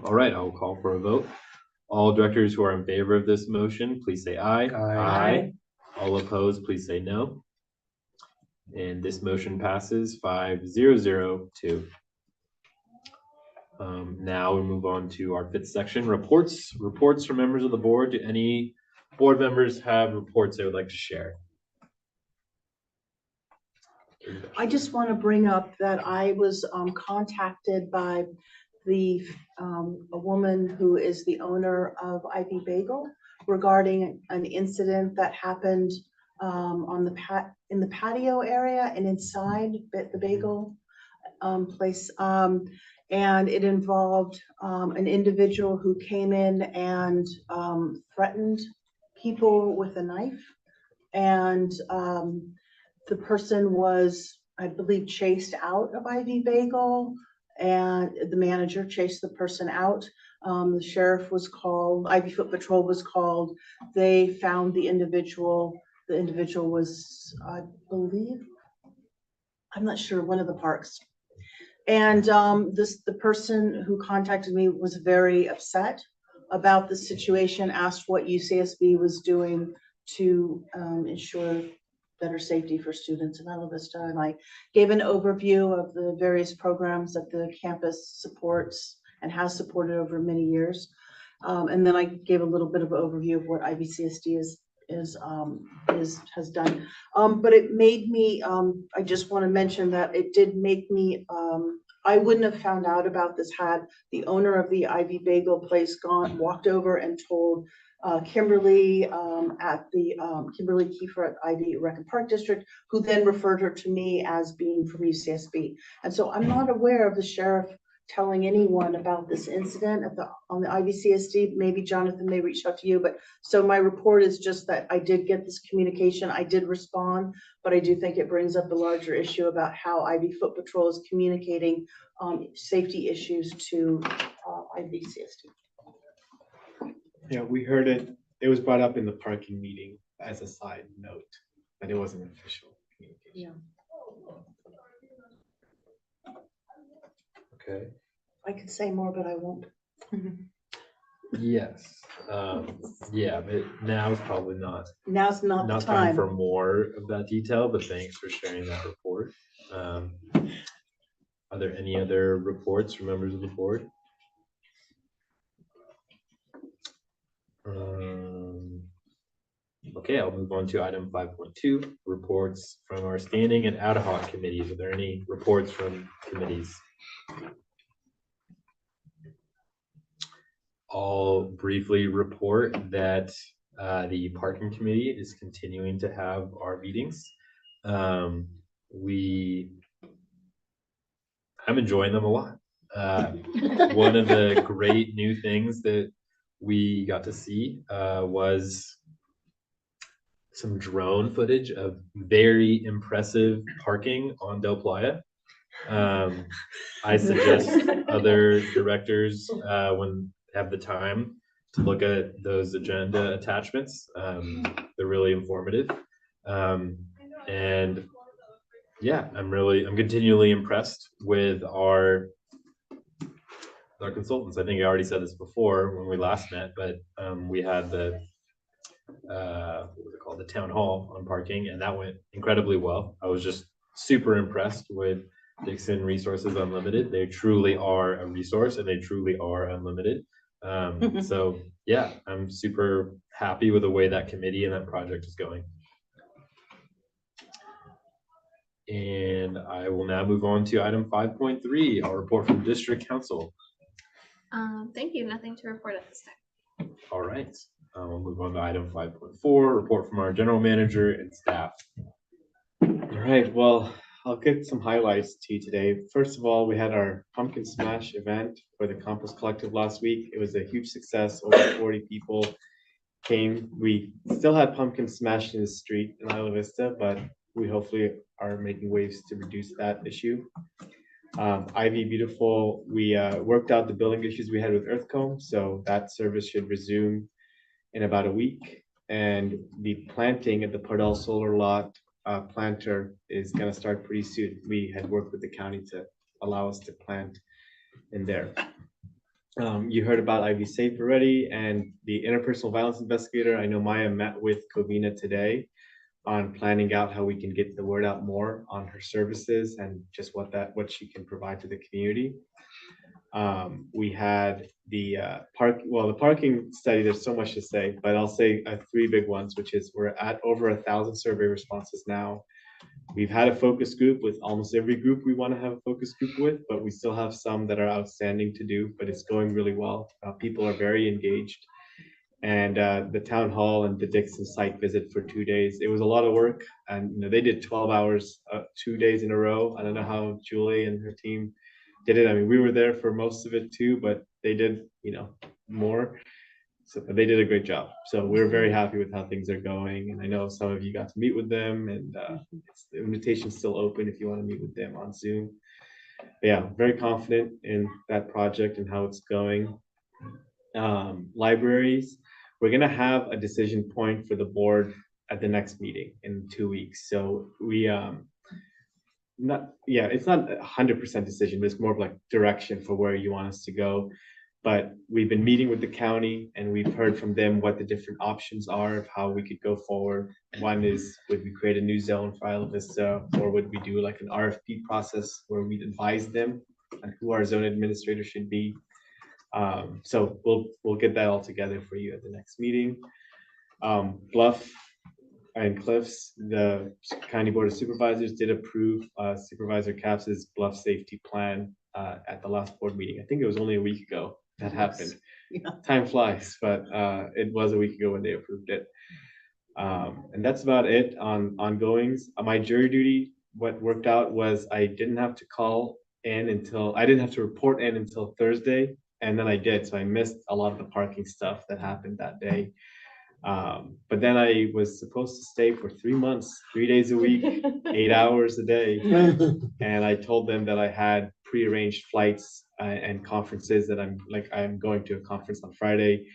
All right, I will call for a vote. All directors who are in favor of this motion, please say aye. Aye. All opposed, please say no. And this motion passes 5002. Now we move on to our fifth section, reports. Reports from members of the board. Do any board members have reports they would like to share? I just want to bring up that I was contacted by a woman who is the owner of Ivy Bagel regarding an incident that happened in the patio area and inside the bagel place. And it involved an individual who came in and threatened people with a knife. And the person was, I believe, chased out of Ivy Bagel, and the manager chased the person out. The sheriff was called, Ivy Foot Patrol was called. They found the individual. The individual was, I believe, I'm not sure, one of the parks. And the person who contacted me was very upset about the situation, asked what UCSB was doing to ensure better safety for students in Isla Vista. And I gave an overview of the various programs that the campus supports and has supported over many years. And then I gave a little bit of an overview of what IVCSD has done. But it made me, I just want to mention that it did make me, I wouldn't have found out about this had the owner of the Ivy Bagel place walked over and told Kimberly Kimberly Kiefer at Ivy Rec and Park District, who then referred her to me as being from UCSB. And so I'm not aware of the sheriff telling anyone about this incident on the IVCSD. Maybe Jonathan may reach out to you, but so my report is just that I did get this communication. I did respond, but I do think it brings up a larger issue about how Ivy Foot Patrol is communicating safety issues to IVCSD. Yeah, we heard it. It was brought up in the parking meeting as a side note, but it wasn't official communication. Okay. I could say more, but I won't. Yes. Yeah, but now is probably not Now's not the time time. for more of that detail, but thanks for sharing that report. Are there any other reports from members of the board? Okay, I'll move on to item 5.2, reports from our standing and ad hoc committees. Are there any reports from committees? I'll briefly report that the parking committee is continuing to have our meetings. I'm enjoying them a lot. One of the great new things that we got to see was some drone footage of very impressive parking on Del Playa. I suggest other directors when have the time to look at those agenda attachments. They're really informative. And yeah, I'm continually impressed with our consultants. I think I already said this before when we last met, but we had the what was it called, the town hall on parking, and that went incredibly well. I was just super impressed with Dixon Resources Unlimited. They truly are a resource and they truly are unlimited. So yeah, I'm super happy with the way that committee and that project is going. And I will now move on to item 5.3, our report from District Council. Thank you. Nothing to report at this time. All right, we'll move on to item 5.4, report from our general manager and staff. All right, well, I'll get some highlights to you today. First of all, we had our pumpkin smash event for the Compost Collective last week. It was a huge success. Over 40 people came. We still had pumpkin smashed in the street in Isla Vista, but we hopefully are making waves to reduce that issue. Ivy Beautiful, we worked out the billing issues we had with Earthcomb, so that service should resume in about a week. And the planting at the Pardell Solar Lot planter is going to start pretty soon. We had worked with the county to allow us to plant in there. You heard about Ivy Safe already, and the interpersonal violence investigator. I know Maya met with Covina today on planning out how we can get the word out more on her services and just what she can provide to the community. We had the parking study. There's so much to say, but I'll say three big ones, which is we're at over 1,000 survey responses now. We've had a focus group with almost every group we want to have a focus group with, but we still have some that are outstanding to do, but it's going really well. People are very engaged. And the town hall and the Dixon site visit for 2 days. It was a lot of work, and they did 12 hours, 2 days in a row. I don't know how Julie and her team did it. I mean, we were there for most of it too, but they did, more. So they did a great job. So we're very happy with how things are going. And I know some of you got to meet with them, and the invitation's still open if you want to meet with them on Zoom. But yeah, very confident in that project and how it's going. Libraries, we're gonna have a decision point for the board at the next meeting in 2 weeks. So we it's not 100% decision, but it's more of like direction for where you want us to go. But we've been meeting with the county and we've heard from them what the different options are of how we could go forward. One is, would we create a new zone for Isla Vista, or would we do like an RFP process where we'd advise them on who our zone administrator should be? So we'll get that all together for you at the next meeting. Bluff and Cliffs, the County Board of Supervisors did approve Supervisor Caps's Bluff Safety Plan at the last board meeting. I think it was only a week ago that happened. Yeah. Time flies, but it was a week ago when they approved it. And that's about it on ongoings. My jury duty, what worked out was I didn't have to report in until Thursday. And then I did, so I missed a lot of the parking stuff that happened that day. But then I was supposed to stay for 3 months, 3 days a week, 8 hours a day. And I told them that I had prearranged flights and conferences that I'm going to a conference on Friday.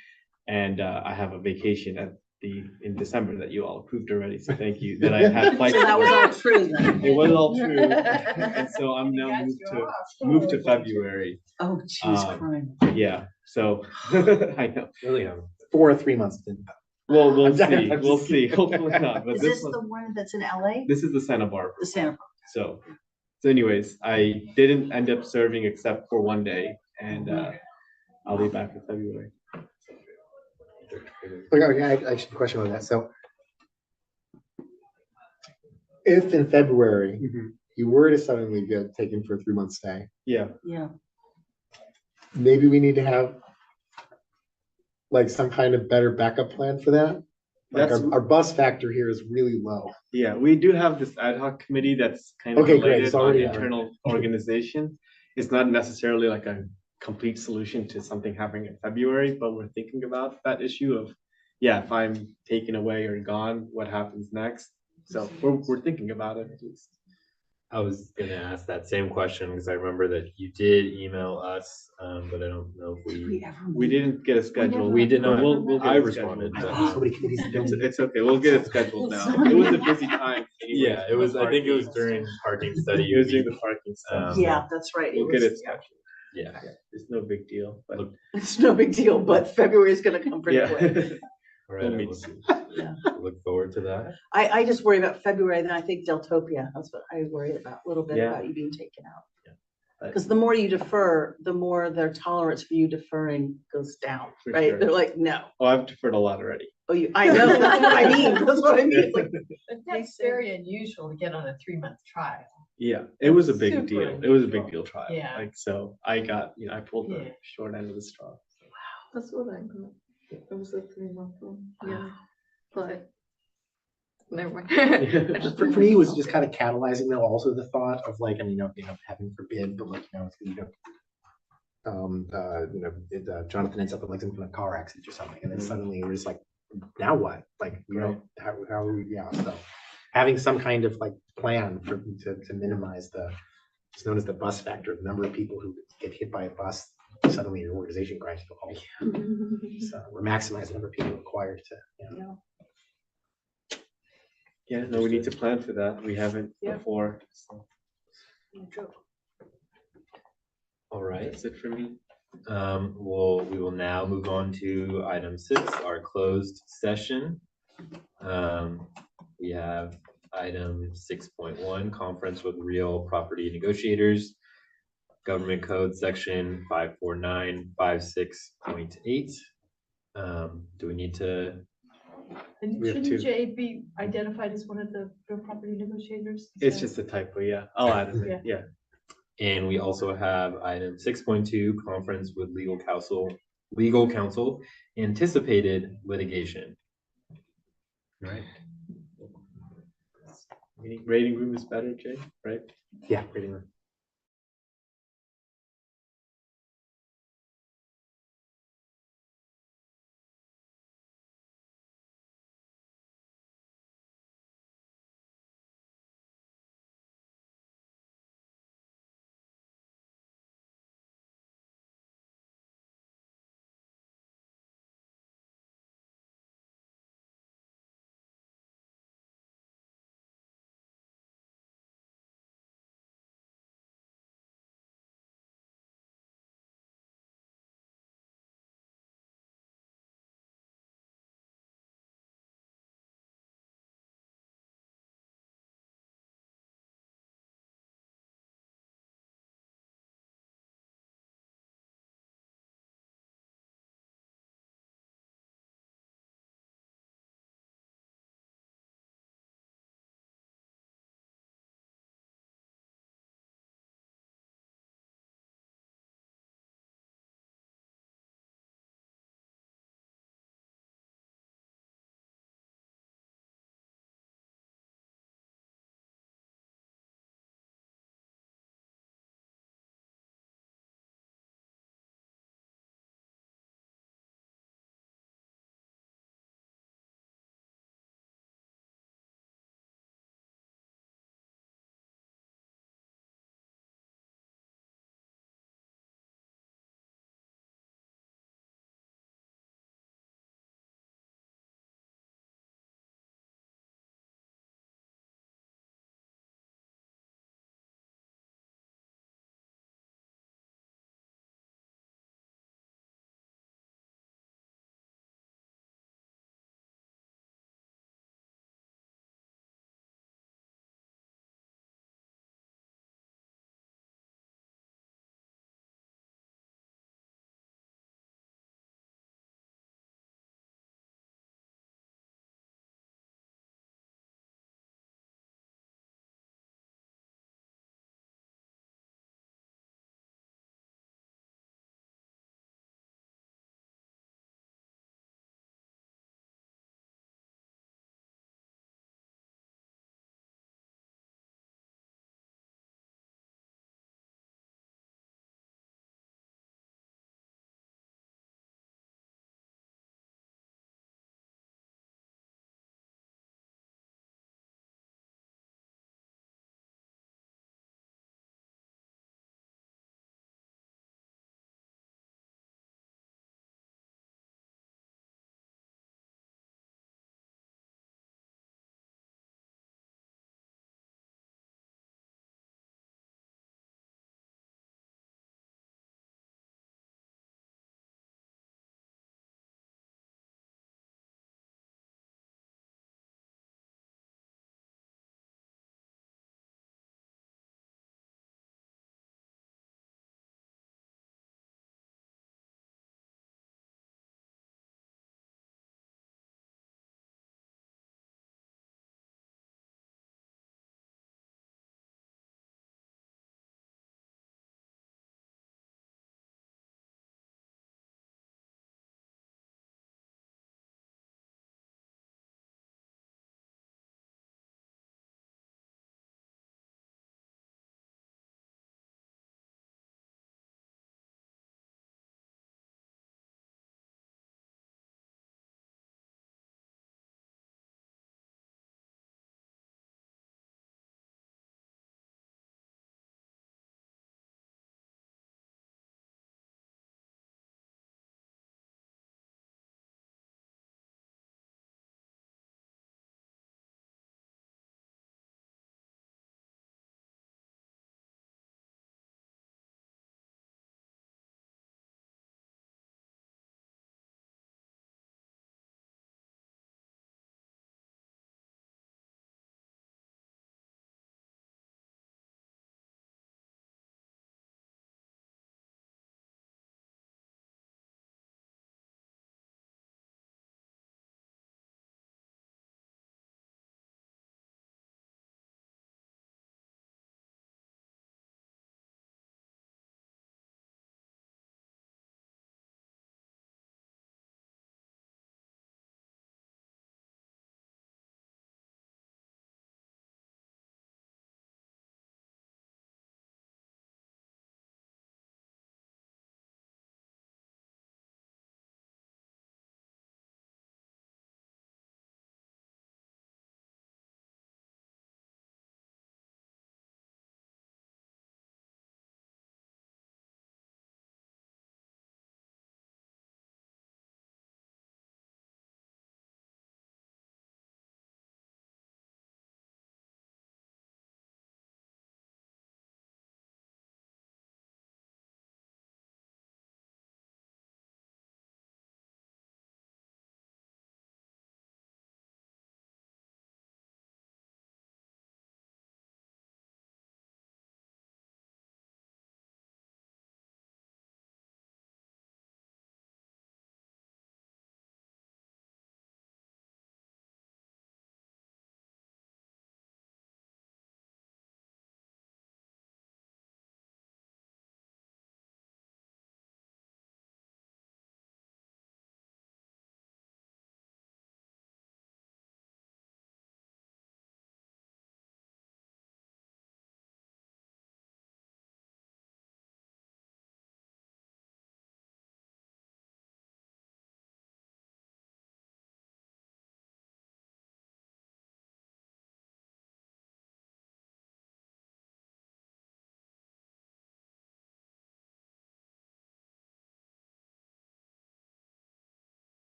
And I have a vacation in December that you all approved already. So thank you that I had flights. So that was all true then. It was all true. And so I'm now moved to February. Oh, geez, crime. Yeah, so I know. Really, For 3 months. Well, we'll I'm see. done. We'll see. Hopefully not. But Is this the one that's in LA? this is the Santa Barbara. The Santa So anyways, I didn't end up serving except for 1 day, and I'll be back in February. Okay, I actually have a question about that. So if in February you were to suddenly get taken for a 3-month stay, Yeah. Yeah. maybe we need to have like some kind of better backup plan for that. Like That's our bus factor here is really low. Yeah, we do have this ad hoc committee that's kind of Okay, great. related It's on already internal organization. It's not necessarily like a complete solution to something happening in February, but we're thinking about that issue of, if I'm taken away or gone, what happens next? So we're thinking about it at least. I was gonna ask that same question because I remember that you did email us, but I don't know if We didn't get a schedule. We did not. We'll get I it responded. scheduled. So many committees. It's okay. We'll get it scheduled now. It was a busy time. Anyway. Yeah, it was. I think it was during parking study. It was during the parking stuff. Yeah, that's right. We'll get it scheduled. Yeah. It's no big deal, but It's no big deal, but February is gonna come pretty quick. yeah. All right, We'll I meet look- soon. Yeah. look forward to that. I just worry about February, then I think Deltopia, that's what I worry about, a little bit Yeah. about you being taken out. But- Because the more you defer, the more their tolerance for you deferring goes down, For right? sure. They're like, no. Oh, I've deferred a lot already. Oh, I know, that's what I mean, that's what I mean. It's like, But that's very unusual to get on a 3-month trial. Yeah, it was a That's big super deal. It was a big unusual. deal trial. Yeah. Like, so I got, I pulled the Yeah. short end of the straw. That's what I got. It was a 3-month one, yeah, but. Never mind. I just For me, it was just kind of catalyzing though, also the thought of like, I mean, heaven forbid, but like, Jonathan ends up in like some kind of car accident or something, and then suddenly we're just like, now what? Like, how are we, yeah, so. Having some kind of like plan to minimize it's known as the bus factor, the number of people who get hit by a bus, suddenly your organization grinds to a halt. So we're maximizing the number of people required to, Yeah, no, we need to plan for that. We haven't Yeah. before. So All right. that's it for me. We will now move on to item 6, our closed session. We have item 6.1, conference with real property negotiators. Government Code Section 54956.8. Do we need to? And We have shouldn't two. Jay be identified as one of the real property negotiators? Is It's that- just a typo, yeah. I'll add it, in, yeah. And we also have item 6.2, conference with legal counsel, anticipated litigation. Right. Rating room is better, Jay, right? yeah, pretty much.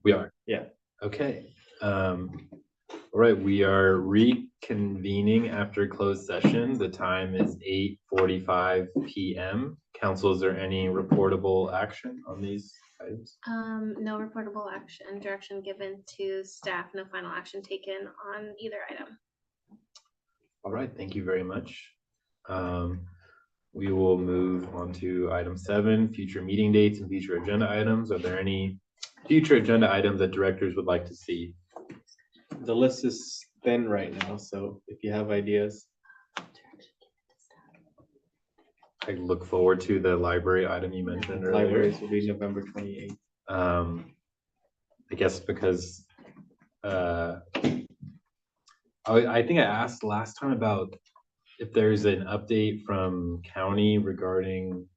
We are. Yeah. Okay. All right, we are reconvening after closed session. The time is 8:45 PM. Council, is there any reportable action on these items? No reportable action, direction given to staff, no final action taken on either item. All right, thank you very much. We will move on to item 7, future meeting dates and future agenda items. Are there any future agenda items that directors would like to see? The list is thin right now, so if you have ideas. I look forward to the library item you mentioned earlier. Libraries will be November 28th. I guess because I think I asked last time about if there's an update from county regarding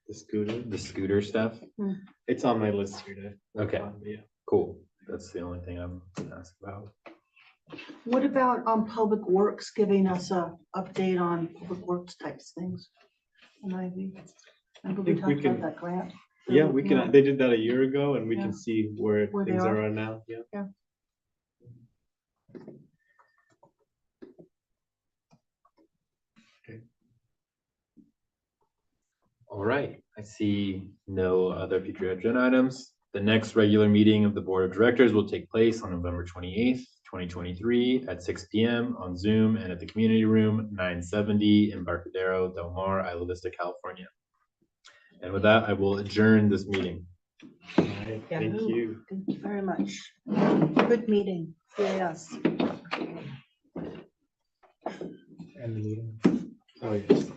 The scooter stuff. it's on my list here to. work Okay. on, yeah. Cool. That's the only thing I'm gonna ask about. What about Public Works giving us a update on Public Works types things? And Ivy, remember we think we talked about can- that grant? Yeah, we can, they did that a year ago and we Yeah. can see where Where they things are. are now, yeah. All right, I see no other future agenda items. The next regular meeting of the Board of Directors will take place on November 28th, 2023 at 6 PM on Zoom and at the Community Room 970 in Embarcadero Del Mar, Isla Vista, California. And with that, I will adjourn this meeting. All right, thank you. Thank you very much. Good meeting. Yes. And the meeting. Oh, yes.